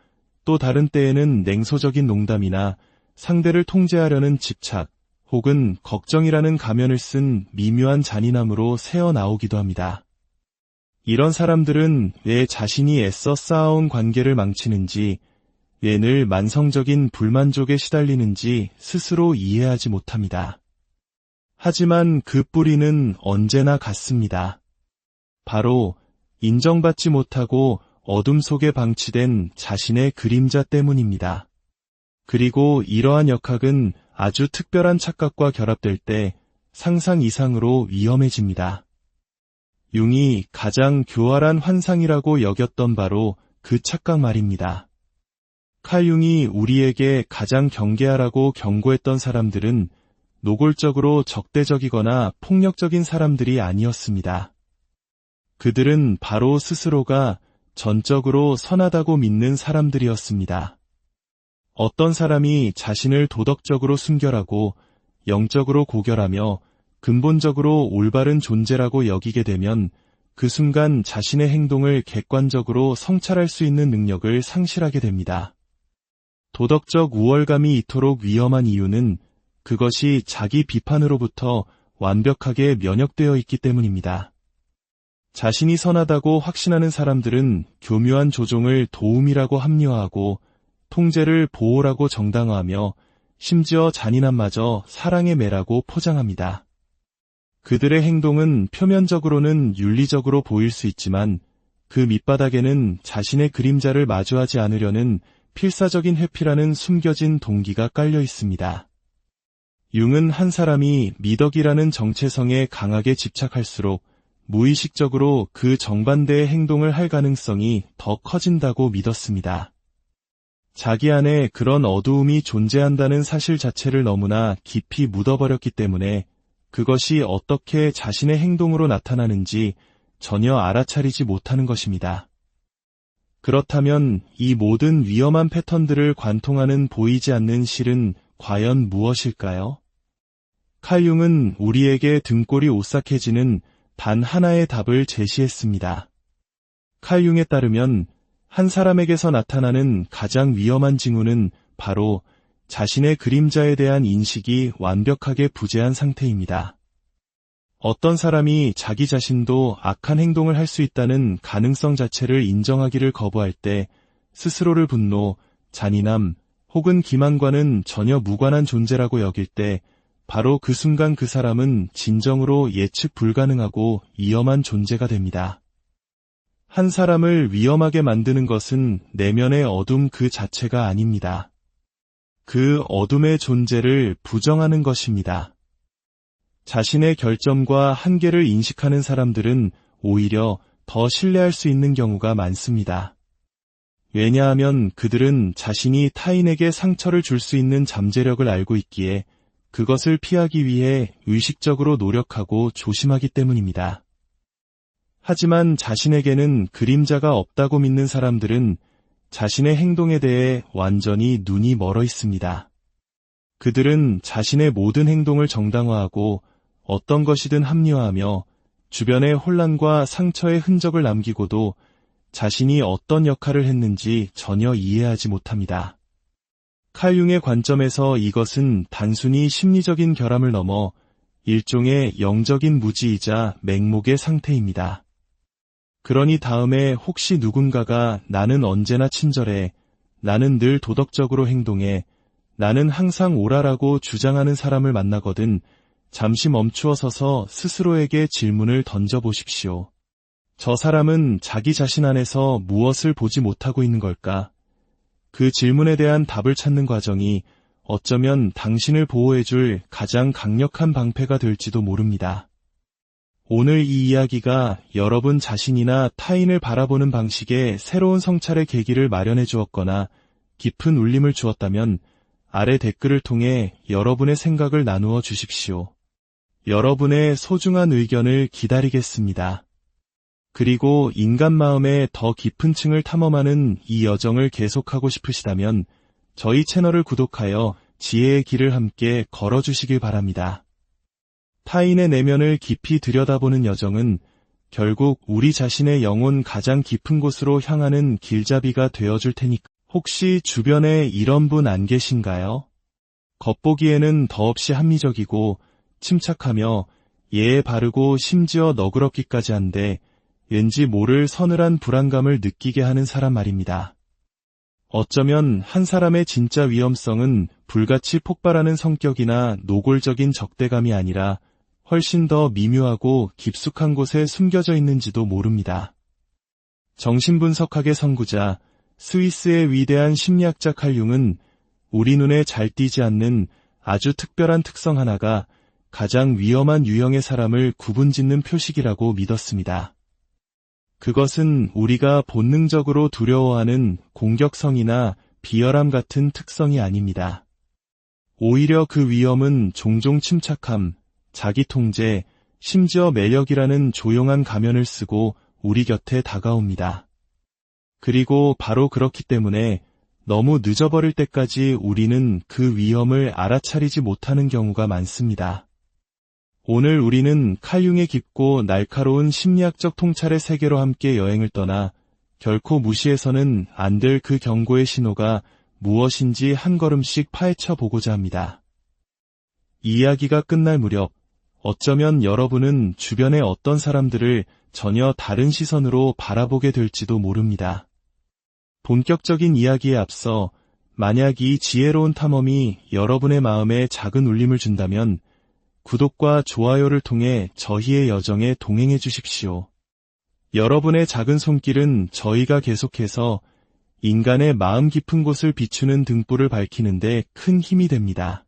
Speaker 1: 또 다른 때에는 냉소적인 농담이나 상대를 통제하려는 집착 혹은 걱정이라는 가면을 쓴 미묘한 잔인함으로 새어나오기도 합니다. 이런 사람들은 왜 자신이 애써 쌓아온 관계를 망치는지, 왜 늘 만성적인 불만족에 시달리는지 스스로 이해하지 못합니다. 하지만 그 뿌리는 언제나 같습니다. 바로 인정받지 못하고 어둠 속에 방치된 자신의 그림자 때문입니다. 그리고 이러한 역학은 아주 특별한 착각과 결합될 때 상상 이상으로 위험해집니다. 융이 가장 교활한 환상이라고 여겼던 바로 그 착각 말입니다. 칼 융이 우리에게 가장 경계하라고 경고했던 사람들은 노골적으로 적대적이거나 폭력적인 사람들이 아니었습니다. 그들은 바로 스스로가 전적으로 선하다고 믿는 사람들이었습니다. 어떤 사람이 자신을 도덕적으로 순결하고 영적으로 고결하며 근본적으로 올바른 존재라고 여기게 되면 그 순간 자신의 행동을 객관적으로 성찰할 수 있는 능력을 상실하게 됩니다. 도덕적 우월감이 이토록 위험한 이유는 그것이 자기 비판으로부터 완벽하게 면역되어 있기 때문입니다. 자신이 선하다고 확신하는 사람들은 교묘한 조종을 도움이라고 합리화하고 통제를 보호라고 정당화하며 심지어 잔인함마저 사랑의 매라고 포장합니다. 그들의 행동은 표면적으로는 윤리적으로 보일 수 있지만 그 밑바닥에는 자신의 그림자를 마주하지 않으려는 필사적인 회피라는 숨겨진 동기가 깔려 있습니다. 융은 한 사람이 미덕이라는 정체성에 강하게 집착할수록 무의식적으로 그 정반대의 행동을 할 가능성이 더 커진다고 믿었습니다. 자기 안에 그런 어두움이 존재한다는 사실 자체를 너무나 깊이 묻어버렸기 때문에 그것이 어떻게 자신의 행동으로 나타나는지 전혀 알아차리지 못하는 것입니다. 그렇다면 이 모든 위험한 패턴들을 관통하는 보이지 않는 실은 과연 무엇일까요? 칼 융은 우리에게 등골이 오싹해지는 단 하나의 답을 제시했습니다. 칼 융에 따르면 한 사람에게서 나타나는 가장 위험한 징후는 바로 자신의 그림자에 대한 인식이 완벽하게 부재한 상태입니다. 어떤 사람이 자기 자신도 악한 행동을 할 수 있다는 가능성 자체를 인정하기를 거부할 때 스스로를 분노, 잔인함 혹은 기만과는 전혀 무관한 존재라고 여길 때 바로 그 순간 그 사람은 진정으로 예측 불가능하고 위험한 존재가 됩니다. 한 사람을 위험하게 만드는 것은 내면의 어둠 그 자체가 아닙니다. 그 어둠의 존재를 부정하는 것입니다. 자신의 결점과 한계를 인식하는 사람들은 오히려 더 신뢰할 수 있는 경우가 많습니다. 왜냐하면 그들은 자신이 타인에게 상처를 줄 수 있는 잠재력을 알고 있기에 그것을 피하기 위해 의식적으로 노력하고 조심하기 때문입니다. 하지만 자신에게는 그림자가 없다고 믿는 사람들은 자신의 행동에 대해 완전히 눈이 멀어 있습니다. 그들은 자신의 모든 행동을 정당화하고 어떤 것이든 합리화하며 주변의 혼란과 상처의 흔적을 남기고도 자신이 어떤 역할을 했는지 전혀 이해하지 못합니다. 칼 융의 관점에서 이것은 단순히 심리적인 결함을 넘어 일종의 영적인 무지이자 맹목의 상태입니다. 그러니 다음에 혹시 누군가가 나는 언제나 친절해, 나는 늘 도덕적으로 행동해, 나는 항상 옳아라고 주장하는 사람을 만나거든 잠시 멈추어 서서 스스로에게 질문을 던져보십시오. 저 사람은 자기 자신 안에서 무엇을 보지 못하고 있는 걸까? 그 질문에 대한 답을 찾는 과정이 어쩌면 당신을 보호해줄 가장 강력한 방패가 될지도 모릅니다. 오늘 이 이야기가 여러분 자신이나 타인을 바라보는 방식에 새로운 성찰의 계기를 마련해 주었거나 깊은 울림을 주었다면 아래 댓글을 통해 여러분의 생각을 나누어 주십시오. 여러분의 소중한 의견을 기다리겠습니다. 그리고 인간 마음의 더 깊은 층을 탐험하는 이 여정을 계속하고 싶으시다면 저희 채널을 구독하여 지혜의 길을 함께 걸어주시길 바랍니다. 타인의 내면을 깊이 들여다보는 여정은 결국 우리 자신의 영혼 가장 깊은 곳으로 향하는 길잡이가 되어줄 테니까. 혹시 주변에 이런 분 안 계신가요? 겉보기에는 더없이 합리적이고 침착하며 예에 바르고 심지어 너그럽기까지 한데 왠지 모를 서늘한 불안감을 느끼게 하는 사람 말입니다. 어쩌면 한 사람의 진짜 위험성은 불같이 폭발하는 성격이나 노골적인 적대감이 아니라 훨씬 더 미묘하고 깊숙한 곳에 숨겨져 있는지도 모릅니다. 정신분석학의 선구자, 스위스의 위대한 심리학자 칼 융은 우리 눈에 잘 띄지 않는 아주 특별한 특성 하나가 가장 위험한 유형의 사람을 구분짓는 표식이라고 믿었습니다. 그것은 우리가 본능적으로 두려워하는 공격성이나 비열함 같은 특성이 아닙니다. 오히려 그 위험은 종종 침착함, 자기 통제, 심지어 매력이라는 조용한 가면을 쓰고 우리 곁에 다가옵니다. 그리고 바로 그렇기 때문에 너무 늦어버릴 때까지 우리는 그 위험을 알아차리지 못하는 경우가 많습니다. 오늘 우리는 칼 융의 깊고 날카로운 심리학적 통찰의 세계로 함께 여행을 떠나 결코 무시해서는 안 될 그 경고의 신호가 무엇인지 한 걸음씩 파헤쳐 보고자 합니다. 이야기가 끝날 무렵 어쩌면 여러분은 주변의 어떤 사람들을 전혀 다른 시선으로 바라보게 될지도 모릅니다. 본격적인 이야기에 앞서 만약 이 지혜로운 탐험이 여러분의 마음에 작은 울림을 준다면 구독과 좋아요를 통해 저희의 여정에 동행해 주십시오. 여러분의 작은 손길은 저희가 계속해서 인간의 마음 깊은 곳을 비추는 등불을 밝히는 데 큰 힘이 됩니다.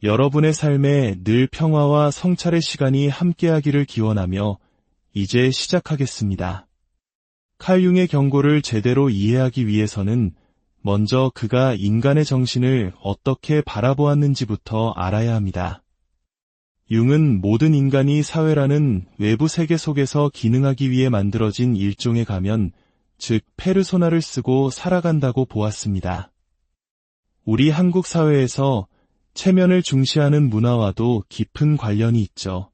Speaker 1: 여러분의 삶에 늘 평화와 성찰의 시간이 함께하기를 기원하며 이제 시작하겠습니다. 칼 융의 경고를 제대로 이해하기 위해서는 먼저 그가 인간의 정신을 어떻게 바라보았는지부터 알아야 합니다. 융은 모든 인간이 사회라는 외부 세계 속에서 기능하기 위해 만들어진 일종의 가면, 즉 페르소나를 쓰고 살아간다고 보았습니다. 우리 한국 사회에서 체면을 중시하는 문화와도 깊은 관련이 있죠.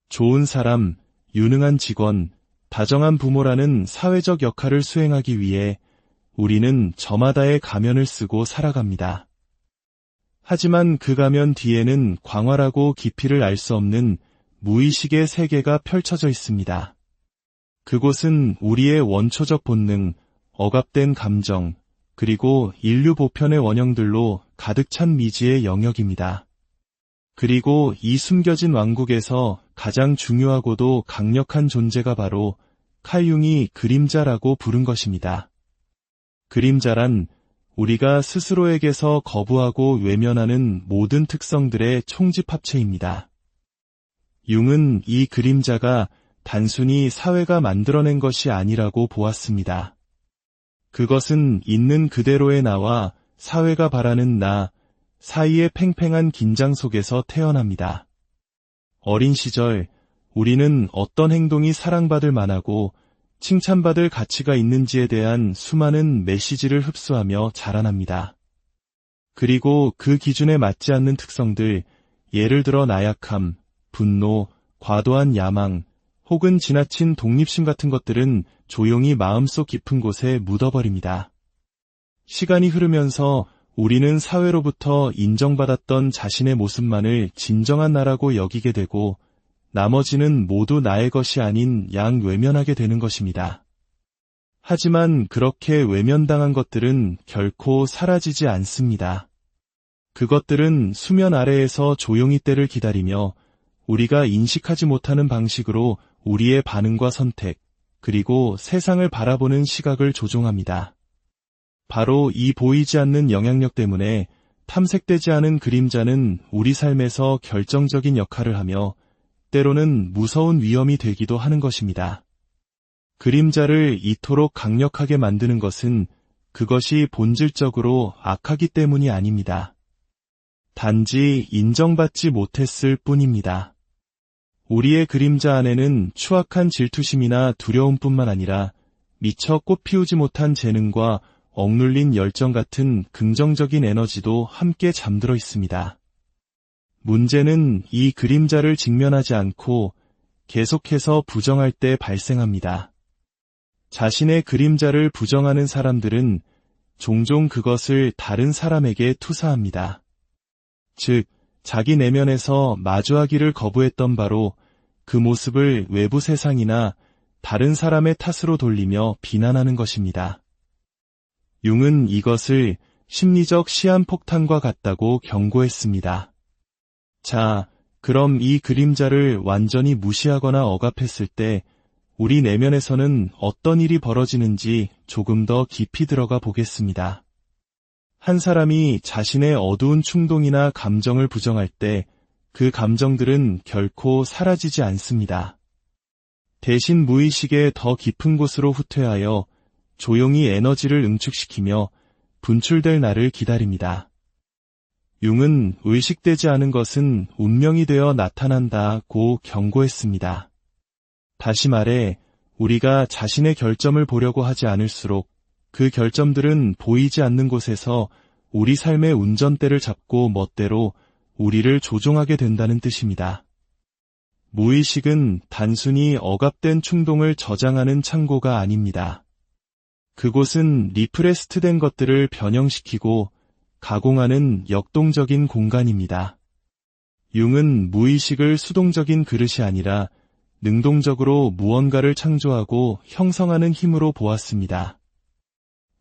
Speaker 1: 좋은 사람, 유능한 직원, 다정한 부모라는 사회적 역할을 수행하기 위해 우리는 저마다의 가면을 쓰고 살아갑니다. 하지만 그 가면 뒤에는 광활하고 깊이를 알 수 없는 무의식의 세계가 펼쳐져 있습니다. 그곳은 우리의 원초적 본능, 억압된 감정, 그리고 인류 보편의 원형들로 가득 찬 미지의 영역입니다. 그리고 이 숨겨진 왕국에서 가장 중요하고도 강력한 존재가 바로 칼 융이 그림자라고 부른 것입니다. 그림자란 우리가 스스로에게서 거부하고 외면하는 모든 특성들의 총집합체입니다. 융은 이 그림자가 단순히 사회가 만들어낸 것이 아니라고 보았습니다. 그것은 있는 그대로의 나와 사회가 바라는 나 사이의 팽팽한 긴장 속에서 태어납니다. 어린 시절 우리는 어떤 행동이 사랑받을 만하고 칭찬받을 가치가 있는지에 대한 수많은 메시지를 흡수하며 자라납니다. 그리고 그 기준에 맞지 않는 특성들, 예를 들어 나약함, 분노, 과도한 야망, 혹은 지나친 독립심 같은 것들은 조용히 마음속 깊은 곳에 묻어버립니다. 시간이 흐르면서 우리는 사회로부터 인정받았던 자신의 모습만을 진정한 나라고 여기게 되고 나머지는 모두 나의 것이 아닌 양 외면하게 되는 것입니다. 하지만 그렇게 외면당한 것들은 결코 사라지지 않습니다. 그것들은 수면 아래에서 조용히 때를 기다리며 우리가 인식하지 못하는 방식으로 우리의 반응과 선택, 그리고 세상을 바라보는 시각을 조종합니다. 바로 이 보이지 않는 영향력 때문에 탐색되지 않은 그림자는 우리 삶에서 결정적인 역할을 하며 때로는 무서운 위험이 되기도 하는 것입니다. 그림자를 이토록 강력하게 만드는 것은 그것이 본질적으로 악하기 때문이 아닙니다. 단지 인정받지 못했을 뿐입니다. 우리의 그림자 안에는 추악한 질투심이나 두려움뿐만 아니라 미처 꽃피우지 못한 재능과 억눌린 열정 같은 긍정적인 에너지도 함께 잠들어 있습니다. 문제는 이 그림자를 직면하지 않고 계속해서 부정할 때 발생합니다. 자신의 그림자를 부정하는 사람들은 종종 그것을 다른 사람에게 투사합니다. 즉, 자기 내면에서 마주하기를 거부했던 바로 그 모습을 외부 세상이나 다른 사람의 탓으로 돌리며 비난하는 것입니다. 융은 이것을 심리적 시한폭탄과 같다고 경고했습니다. 자, 그럼 이 그림자를 완전히 무시하거나 억압했을 때 우리 내면에서는 어떤 일이 벌어지는지 조금 더 깊이 들어가 보겠습니다. 한 사람이 자신의 어두운 충동이나 감정을 부정할 때 그 감정들은 결코 사라지지 않습니다. 대신 무의식의 더 깊은 곳으로 후퇴하여 조용히 에너지를 응축시키며 분출될 날을 기다립니다. 융은 의식되지 않은 것은 운명이 되어 나타난다고 경고했습니다. 다시 말해 우리가 자신의 결점을 보려고 하지 않을수록 그 결점들은 보이지 않는 곳에서 우리 삶의 운전대를 잡고 멋대로 우리를 조종하게 된다는 뜻입니다. 무의식은 단순히 억압된 충동을 저장하는 창고가 아닙니다. 그곳은 리프레스트된 것들을 변형시키고 가공하는 역동적인 공간입니다. 융은 무의식을 수동적인 그릇이 아니라 능동적으로 무언가를 창조하고 형성하는 힘으로 보았습니다.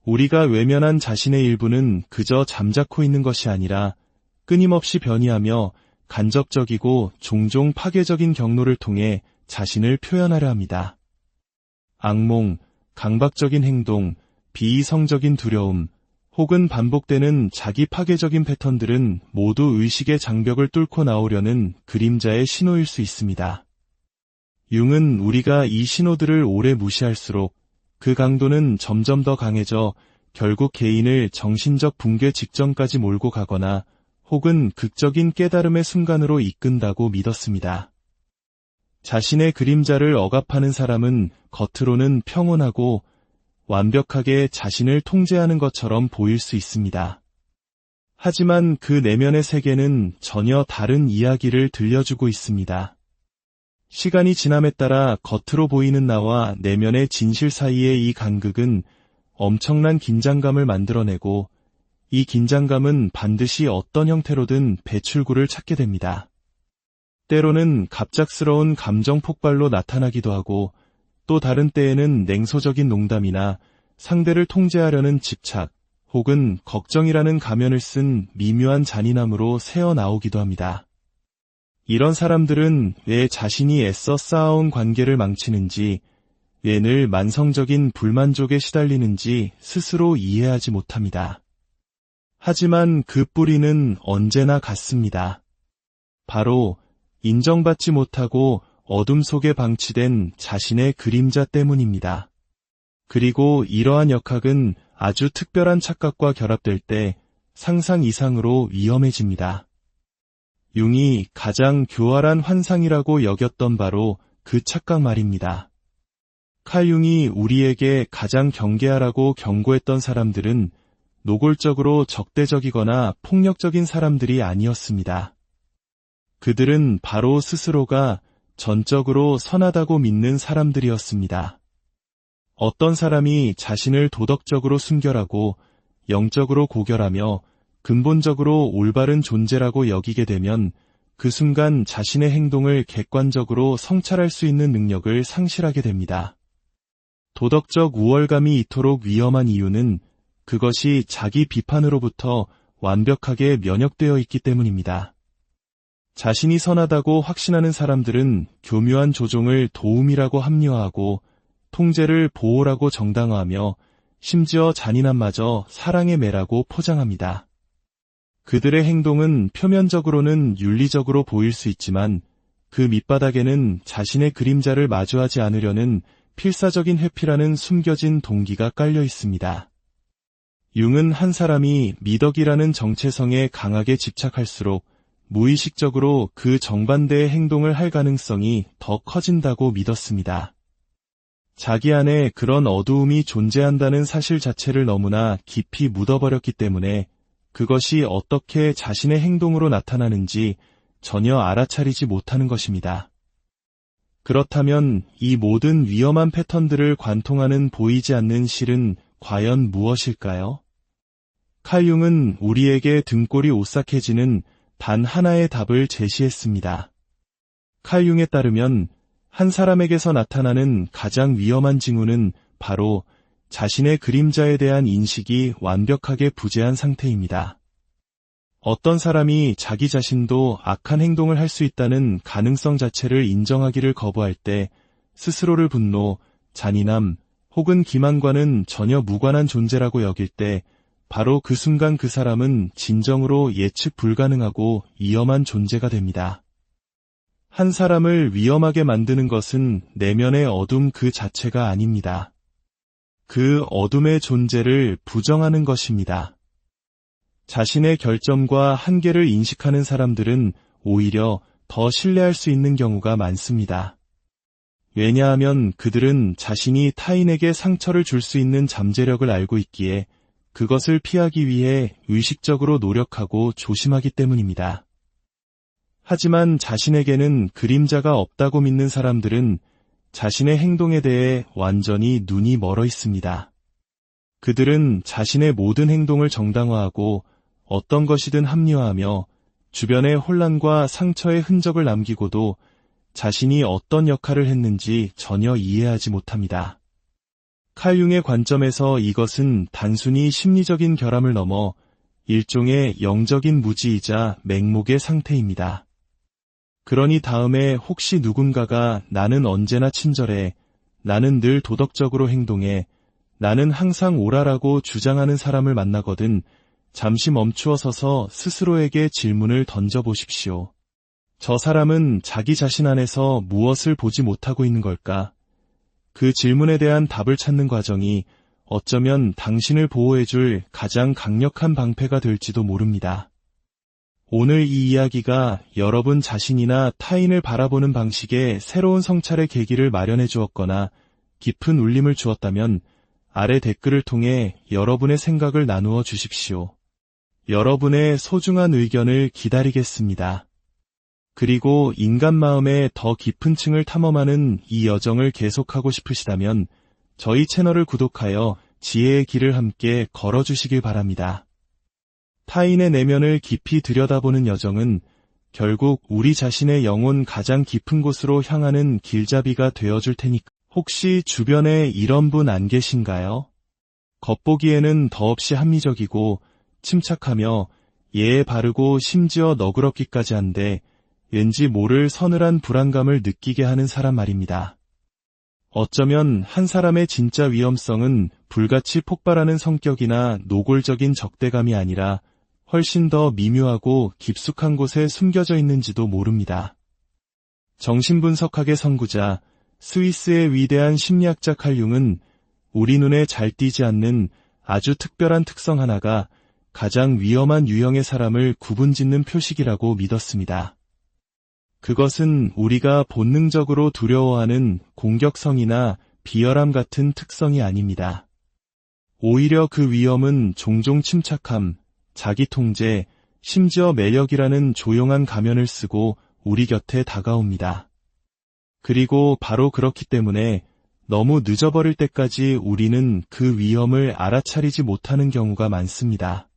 Speaker 1: 우리가 외면한 자신의 일부는 그저 잠자코 있는 것이 아니라 끊임없이 변이하며 간접적이고 종종 파괴적인 경로를 통해 자신을 표현하려 합니다. 악몽, 강박적인 행동, 비이성적인 두려움, 혹은 반복되는 자기 파괴적인 패턴들은 모두 의식의 장벽을 뚫고 나오려는 그림자의 신호일 수 있습니다. 융은 우리가 이 신호들을 오래 무시할수록 그 강도는 점점 더 강해져 결국 개인을 정신적 붕괴 직전까지 몰고 가거나 혹은 극적인 깨달음의 순간으로 이끈다고 믿었습니다. 자신의 그림자를 억압하는 사람은 겉으로는 평온하고 완벽하게 자신을 통제하는 것처럼 보일 수 있습니다. 하지만 그 내면의 세계는 전혀 다른 이야기를 들려주고 있습니다. 시간이 지남에 따라 겉으로 보이는 나와 내면의 진실 사이의 이 간극은 엄청난 긴장감을 만들어내고 이 긴장감은 반드시 어떤 형태로든 배출구를 찾게 됩니다. 때로는 갑작스러운 감정 폭발로 나타나기도 하고 또 다른 때에는 냉소적인 농담이나 상대를 통제하려는 집착 혹은 걱정이라는 가면을 쓴 미묘한 잔인함으로 새어나오기도 합니다. 이런 사람들은 왜 자신이 애써 쌓아온 관계를 망치는지, 왜 늘 만성적인 불만족에 시달리는지 스스로 이해하지 못합니다. 하지만 그 뿌리는 언제나 같습니다. 바로 인정받지 못하고 어둠 속에 방치된 자신의 그림자 때문입니다. 그리고 이러한 역학은 아주 특별한 착각과 결합될 때 상상 이상으로 위험해집니다. 융이 가장 교활한 환상이라고 여겼던 바로 그 착각 말입니다. 칼 융이 우리에게 가장 경계하라고 경고했던 사람들은 노골적으로 적대적이거나 폭력적인 사람들이 아니었습니다. 그들은 바로 스스로가 전적으로 선하다고 믿는 사람들이었습니다. 어떤 사람이 자신을 도덕적으로 순결하고 영적으로 고결하며 근본적으로 올바른 존재라고 여기게 되면 그 순간 자신의 행동을 객관적으로 성찰할 수 있는 능력을 상실하게 됩니다. 도덕적 우월감이 이토록 위험한 이유는 그것이 자기 비판으로부터 완벽하게 면역되어 있기 때문입니다. 자신이 선하다고 확신하는 사람들은 교묘한 조종을 도움이라고 합리화하고 통제를 보호라고 정당화하며 심지어 잔인함마저 사랑의 매라고 포장합니다. 그들의 행동은 표면적으로는 윤리적으로 보일 수 있지만 그 밑바닥에는 자신의 그림자를 마주하지 않으려는 필사적인 회피라는 숨겨진 동기가 깔려 있습니다. 융은 한 사람이 미덕이라는 정체성에 강하게 집착할수록 무의식적으로 그 정반대의 행동을 할 가능성이 더 커진다고 믿었습니다. 자기 안에 그런 어두움이 존재한다는 사실 자체를 너무나 깊이 묻어버렸기 때문에 그것이 어떻게 자신의 행동으로 나타나는지 전혀 알아차리지 못하는 것입니다. 그렇다면 이 모든 위험한 패턴들을 관통하는 보이지 않는 실은 과연 무엇일까요? 칼 융은 우리에게 등골이 오싹해지는 단 하나의 답을 제시했습니다. 칼 융에 따르면 한 사람에게서 나타나는 가장 위험한 징후는 바로 자신의 그림자에 대한 인식이 완벽하게 부재한 상태입니다. 어떤 사람이 자기 자신도 악한 행동을 할 수 있다는 가능성 자체를 인정하기를 거부할 때 스스로를 분노, 잔인함 혹은 기만과는 전혀 무관한 존재라고 여길 때 바로 그 순간 그 사람은 진정으로 예측 불가능하고 위험한 존재가 됩니다. 한 사람을 위험하게 만드는 것은 내면의 어둠 그 자체가 아닙니다. 그 어둠의 존재를 부정하는 것입니다. 자신의 결점과 한계를 인식하는 사람들은 오히려 더 신뢰할 수 있는 경우가 많습니다. 왜냐하면 그들은 자신이 타인에게 상처를 줄 수 있는 잠재력을 알고 있기에 그것을 피하기 위해 의식적으로 노력하고 조심하기 때문입니다. 하지만 자신에게는 그림자가 없다고 믿는 사람들은 자신의 행동에 대해 완전히 눈이 멀어 있습니다. 그들은 자신의 모든 행동을 정당화하고 어떤 것이든 합리화하며 주변의 혼란과 상처의 흔적을 남기고도 자신이 어떤 역할을 했는지 전혀 이해하지 못합니다. 칼 융의 관점에서 이것은 단순히 심리적인 결함을 넘어 일종의 영적인 무지이자 맹목의 상태입니다. 그러니 다음에 혹시 누군가가 나는 언제나 친절해, 나는 늘 도덕적으로 행동해, 나는 항상 옳아라고 주장하는 사람을 만나거든 잠시 멈추어 서서 스스로에게 질문을 던져보십시오. 저 사람은 자기 자신 안에서 무엇을 보지 못하고 있는 걸까? 그 질문에 대한 답을 찾는 과정이 어쩌면 당신을 보호해줄 가장 강력한 방패가 될지도 모릅니다. 오늘 이 이야기가 여러분 자신이나 타인을 바라보는 방식에 새로운 성찰의 계기를 마련해 주었거나 깊은 울림을 주었다면 아래 댓글을 통해 여러분의 생각을 나누어 주십시오. 여러분의 소중한 의견을 기다리겠습니다. 그리고 인간 마음의 더 깊은 층을 탐험하는 이 여정을 계속하고 싶으시다면 저희 채널을 구독하여 지혜의 길을 함께 걸어주시길 바랍니다. 타인의 내면을 깊이 들여다보는 여정은 결국 우리 자신의 영혼 가장 깊은 곳으로 향하는 길잡이가 되어줄 테니까. 혹시 주변에 이런 분 안 계신가요? 겉보기에는 더없이 합리적이고 침착하며 예에 바르고 심지어 너그럽기까지 한데 왠지 모를 서늘한 불안감을 느끼게 하는 사람 말입니다. 어쩌면 한 사람의 진짜 위험성은 불같이 폭발하는 성격이나 노골적인 적대감이 아니라 훨씬 더 미묘하고 깊숙한 곳에 숨겨져 있는지도 모릅니다. 정신분석학의 선구자, 스위스의 위대한 심리학자 칼 융은 우리 눈에 잘 띄지 않는 아주 특별한 특성 하나가 가장 위험한 유형의 사람을 구분짓는 표식이라고 믿었습니다. 그것은 우리가 본능적으로 두려워하는 공격성이나 비열함 같은 특성이 아닙니다. 오히려 그 위험은 종종 침착함, 자기통제, 심지어 매력이라는 조용한 가면을 쓰고 우리 곁에 다가옵니다. 그리고 바로 그렇기 때문에 너무 늦어버릴 때까지 우리는 그 위험을 알아차리지 못하는 경우가 많습니다.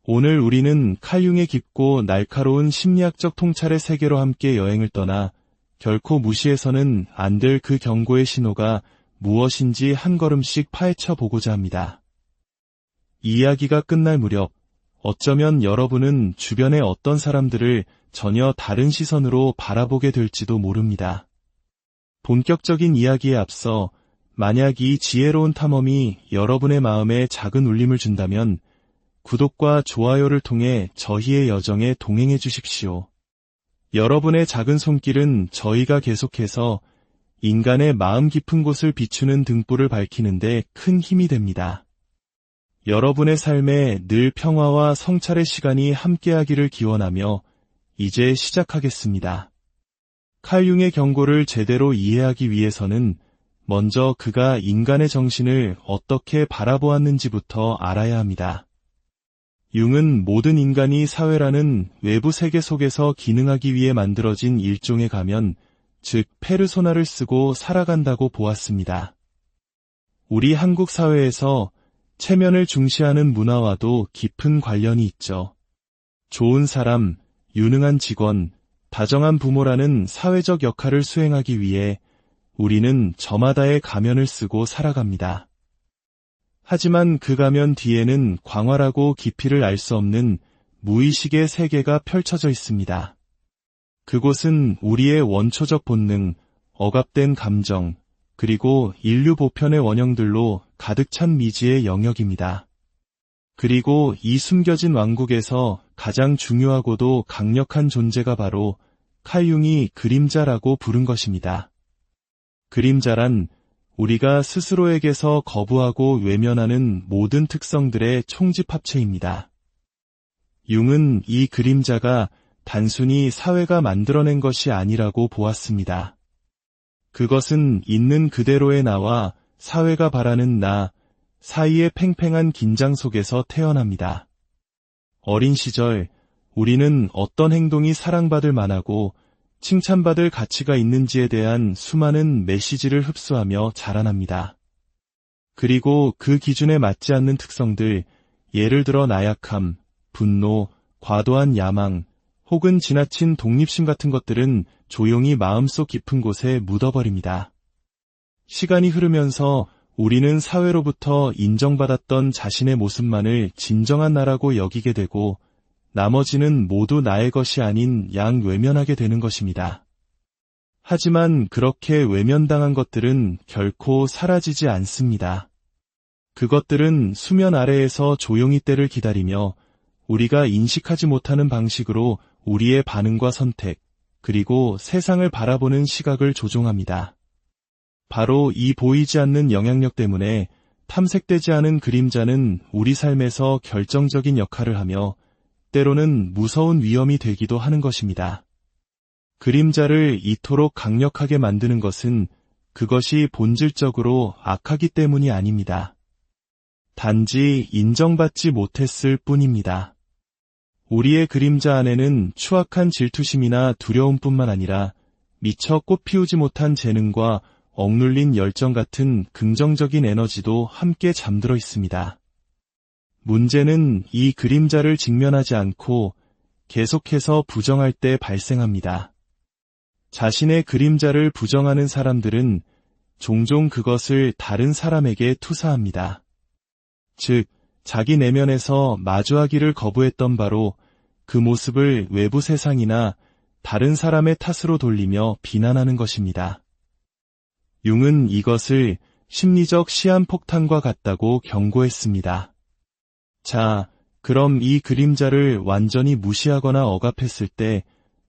Speaker 1: 오늘 우리는 칼 융의 깊고 날카로운 심리학적 통찰의 세계로 함께 여행을 떠나 결코 무시해서는 안 될 그 경고의 신호가 무엇인지 한 걸음씩 파헤쳐 보고자 합니다. 이야기가 끝날 무렵 어쩌면 여러분은 주변의 어떤 사람들을 전혀 다른 시선으로 바라보게 될지도 모릅니다. 본격적인 이야기에 앞서 만약 이 지혜로운 탐험이 여러분의 마음에 작은 울림을 준다면 구독과 좋아요를 통해 저희의 여정에 동행해 주십시오. 여러분의 작은 손길은 저희가 계속해서 인간의 마음 깊은 곳을 비추는 등불을 밝히는데 큰 힘이 됩니다. 여러분의 삶에 늘 평화와 성찰의 시간이 함께하기를 기원하며 이제 시작하겠습니다. 칼 융의 경고를 제대로 이해하기 위해서는 먼저 그가 인간의 정신을 어떻게 바라보았는지부터 알아야 합니다. 융은 모든 인간이 사회라는 외부 세계 속에서 기능하기 위해 만들어진 일종의 가면, 즉 페르소나를 쓰고 살아간다고 보았습니다. 우리 한국 사회에서 체면을 중시하는 문화와도 깊은 관련이 있죠. 좋은 사람, 유능한 직원, 다정한 부모라는 사회적 역할을 수행하기 위해 우리는 저마다의 가면을 쓰고 살아갑니다. 하지만 그 가면 뒤에는 광활하고 깊이를 알 수 없는 무의식의 세계가 펼쳐져 있습니다. 그곳은 우리의 원초적 본능, 억압된 감정, 그리고 인류 보편의 원형들로 가득 찬 미지의 영역입니다. 그리고 이 숨겨진 왕국에서 가장 중요하고도 강력한 존재가 바로 칼 융이 그림자라고 부른 것입니다. 그림자란 우리가 스스로에게서 거부하고 외면하는 모든 특성들의 총집합체입니다. 융은 이 그림자가 단순히 사회가 만들어낸 것이 아니라고 보았습니다. 그것은 있는 그대로의 나와 사회가 바라는 나 사이의 팽팽한 긴장 속에서 태어납니다. 어린 시절 우리는 어떤 행동이 사랑받을 만하고 칭찬받을 가치가 있는지에 대한 수많은 메시지를 흡수하며 자라납니다. 그리고 그 기준에 맞지 않는 특성들, 예를 들어 나약함, 분노, 과도한 야망, 혹은 지나친 독립심 같은 것들은 조용히 마음속 깊은 곳에 묻어버립니다. 시간이 흐르면서 우리는 사회로부터 인정받았던 자신의 모습만을 진정한 나라고 여기게 되고 나머지는 모두 나의 것이 아닌 양 외면하게 되는 것입니다. 하지만 그렇게 외면당한 것들은 결코 사라지지 않습니다. 그것들은 수면 아래에서 조용히 때를 기다리며 우리가 인식하지 못하는 방식으로 우리의 반응과 선택, 그리고 세상을 바라보는 시각을 조종합니다. 바로 이 보이지 않는 영향력 때문에 탐색되지 않은 그림자는 우리 삶에서 결정적인 역할을 하며 때로는 무서운 위험이 되기도 하는 것입니다. 그림자를 이토록 강력하게 만드는 것은 그것이 본질적으로 악하기 때문이 아닙니다. 단지 인정받지 못했을 뿐입니다. 우리의 그림자 안에는 추악한 질투심이나 두려움뿐만 아니라 미처 꽃피우지 못한 재능과 억눌린 열정 같은 긍정적인 에너지도 함께 잠들어 있습니다. 문제는 이 그림자를 직면하지 않고 계속해서 부정할 때 발생합니다. 자신의 그림자를 부정하는 사람들은 종종 그것을 다른 사람에게 투사합니다. 즉, 자기 내면에서 마주하기를 거부했던 바로 그 모습을 외부 세상이나 다른 사람의 탓으로 돌리며 비난하는 것입니다. 융은 이것을 심리적 시한폭탄과 같다고 경고했습니다. 자, 그럼 이 그림자를 완전히 무시하거나 억압했을 때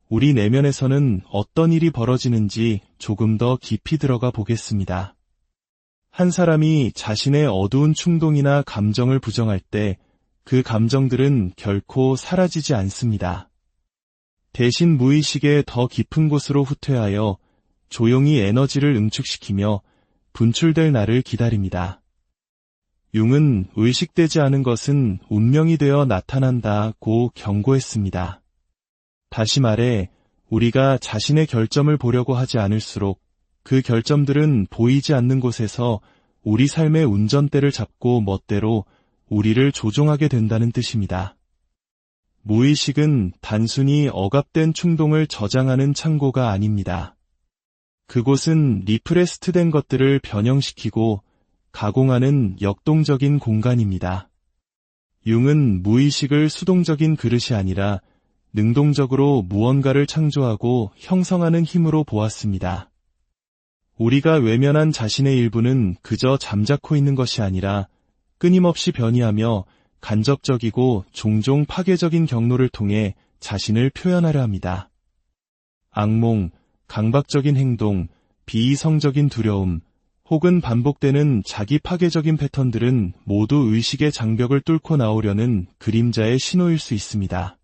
Speaker 1: 우리 내면에서는 어떤 일이 벌어지는지 조금 더 깊이 들어가 보겠습니다. 한 사람이 자신의 어두운 충동이나 감정을 부정할 때 그 감정들은 결코 사라지지 않습니다. 대신 무의식의 더 깊은 곳으로 후퇴하여 조용히 에너지를 응축시키며 분출될 날을 기다립니다. 융은 의식되지 않은 것은 운명이 되어 나타난다고 경고했습니다. 다시 말해, 우리가 자신의 결점을 보려고 하지 않을수록 그 결점들은 보이지 않는 곳에서 우리 삶의 운전대를 잡고 멋대로 우리를 조종하게 된다는 뜻입니다. 무의식은 단순히 억압된 충동을 저장하는 창고가 아닙니다. 그곳은 리프레스트된 것들을 변형시키고 가공하는 역동적인 공간입니다. 융은 무의식을 수동적인 그릇이 아니라 능동적으로 무언가를 창조하고 형성하는 힘으로 보았습니다. 우리가 외면한 자신의 일부는 그저 잠자코 있는 것이 아니라 끊임없이 변이하며 간접적이고 종종 파괴적인 경로를 통해 자신을 표현하려 합니다. 악몽, 강박적인 행동, 비이성적인 두려움, 혹은 반복되는 자기 파괴적인 패턴들은 모두 의식의 장벽을 뚫고 나오려는 그림자의 신호일 수 있습니다.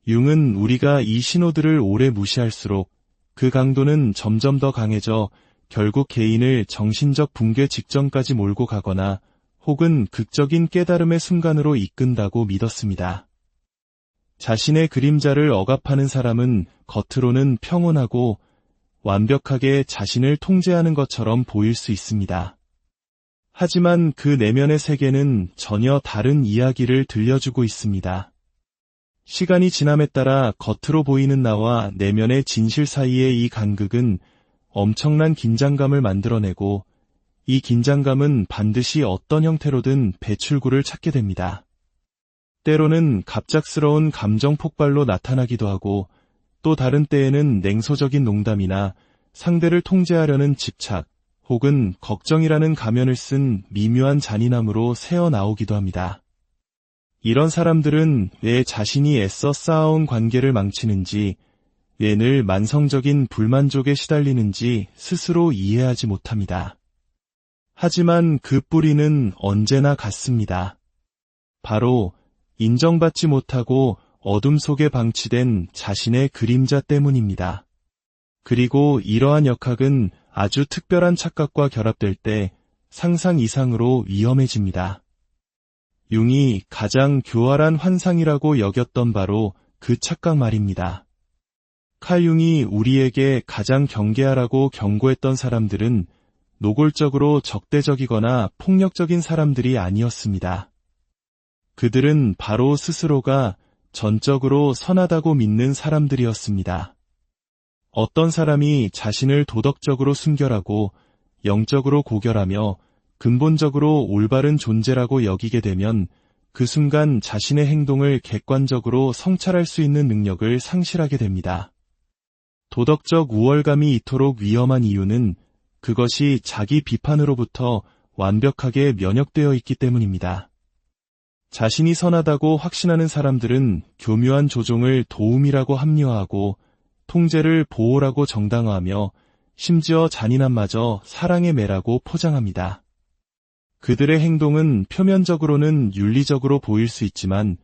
Speaker 1: 융은 우리가 이 신호들을 오래 무시할수록 그 강도는 점점 더 강해져 결국 개인을 정신적 붕괴 직전까지 몰고 가거나 혹은 극적인 깨달음의 순간으로 이끈다고 믿었습니다. 자신의 그림자를 억압하는 사람은 겉으로는 평온하고 완벽하게 자신을 통제하는 것처럼 보일 수 있습니다. 하지만 그 내면의 세계는 전혀 다른 이야기를 들려주고 있습니다. 시간이 지남에 따라 겉으로 보이는 나와 내면의 진실 사이의 이 간극은 엄청난 긴장감을 만들어내고 이 긴장감은 반드시 어떤 형태로든 배출구를 찾게 됩니다. 때로는 갑작스러운 감정 폭발로 나타나기도 하고 또 다른 때에는 냉소적인 농담이나 상대를 통제하려는 집착 혹은 걱정이라는 가면을 쓴 미묘한 잔인함으로 새어나오기도 합니다. 이런 사람들은 왜 자신이 애써 쌓아온 관계를 망치는지, 왜 늘 만성적인 불만족에 시달리는지 스스로 이해하지 못합니다. 하지만 그 뿌리는 언제나 같습니다. 바로 인정받지 못하고 어둠 속에 방치된 자신의 그림자 때문입니다. 그리고 이러한 역학은 아주 특별한 착각과 결합될 때 상상 이상으로 위험해집니다. 융이 가장 교활한 환상이라고 여겼던 바로 그 착각 말입니다. 칼 융이 우리에게 가장 경계하라고 경고했던 사람들은 노골적으로 적대적이거나 폭력적인 사람들이 아니었습니다. 그들은 바로 스스로가 전적으로 선하다고 믿는 사람들이었습니다. 어떤 사람이 자신을 도덕적으로 순결하고 영적으로 고결하며 근본적으로 올바른 존재라고 여기게 되면 그 순간 자신의 행동을 객관적으로 성찰할 수 있는 능력을 상실하게 됩니다. 도덕적 우월감이 이토록 위험한 이유는 그것이 자기 비판으로부터 완벽하게 면역되어 있기 때문입니다. 자신이 선하다고 확신하는 사람들은 교묘한 조종을 도움이라고 합리화하고 통제를 보호라고 정당화하며 심지어 잔인함마저 사랑의 매라고 포장합니다. 그들의 행동은 표면적으로는 윤리적으로 보일 수 있지만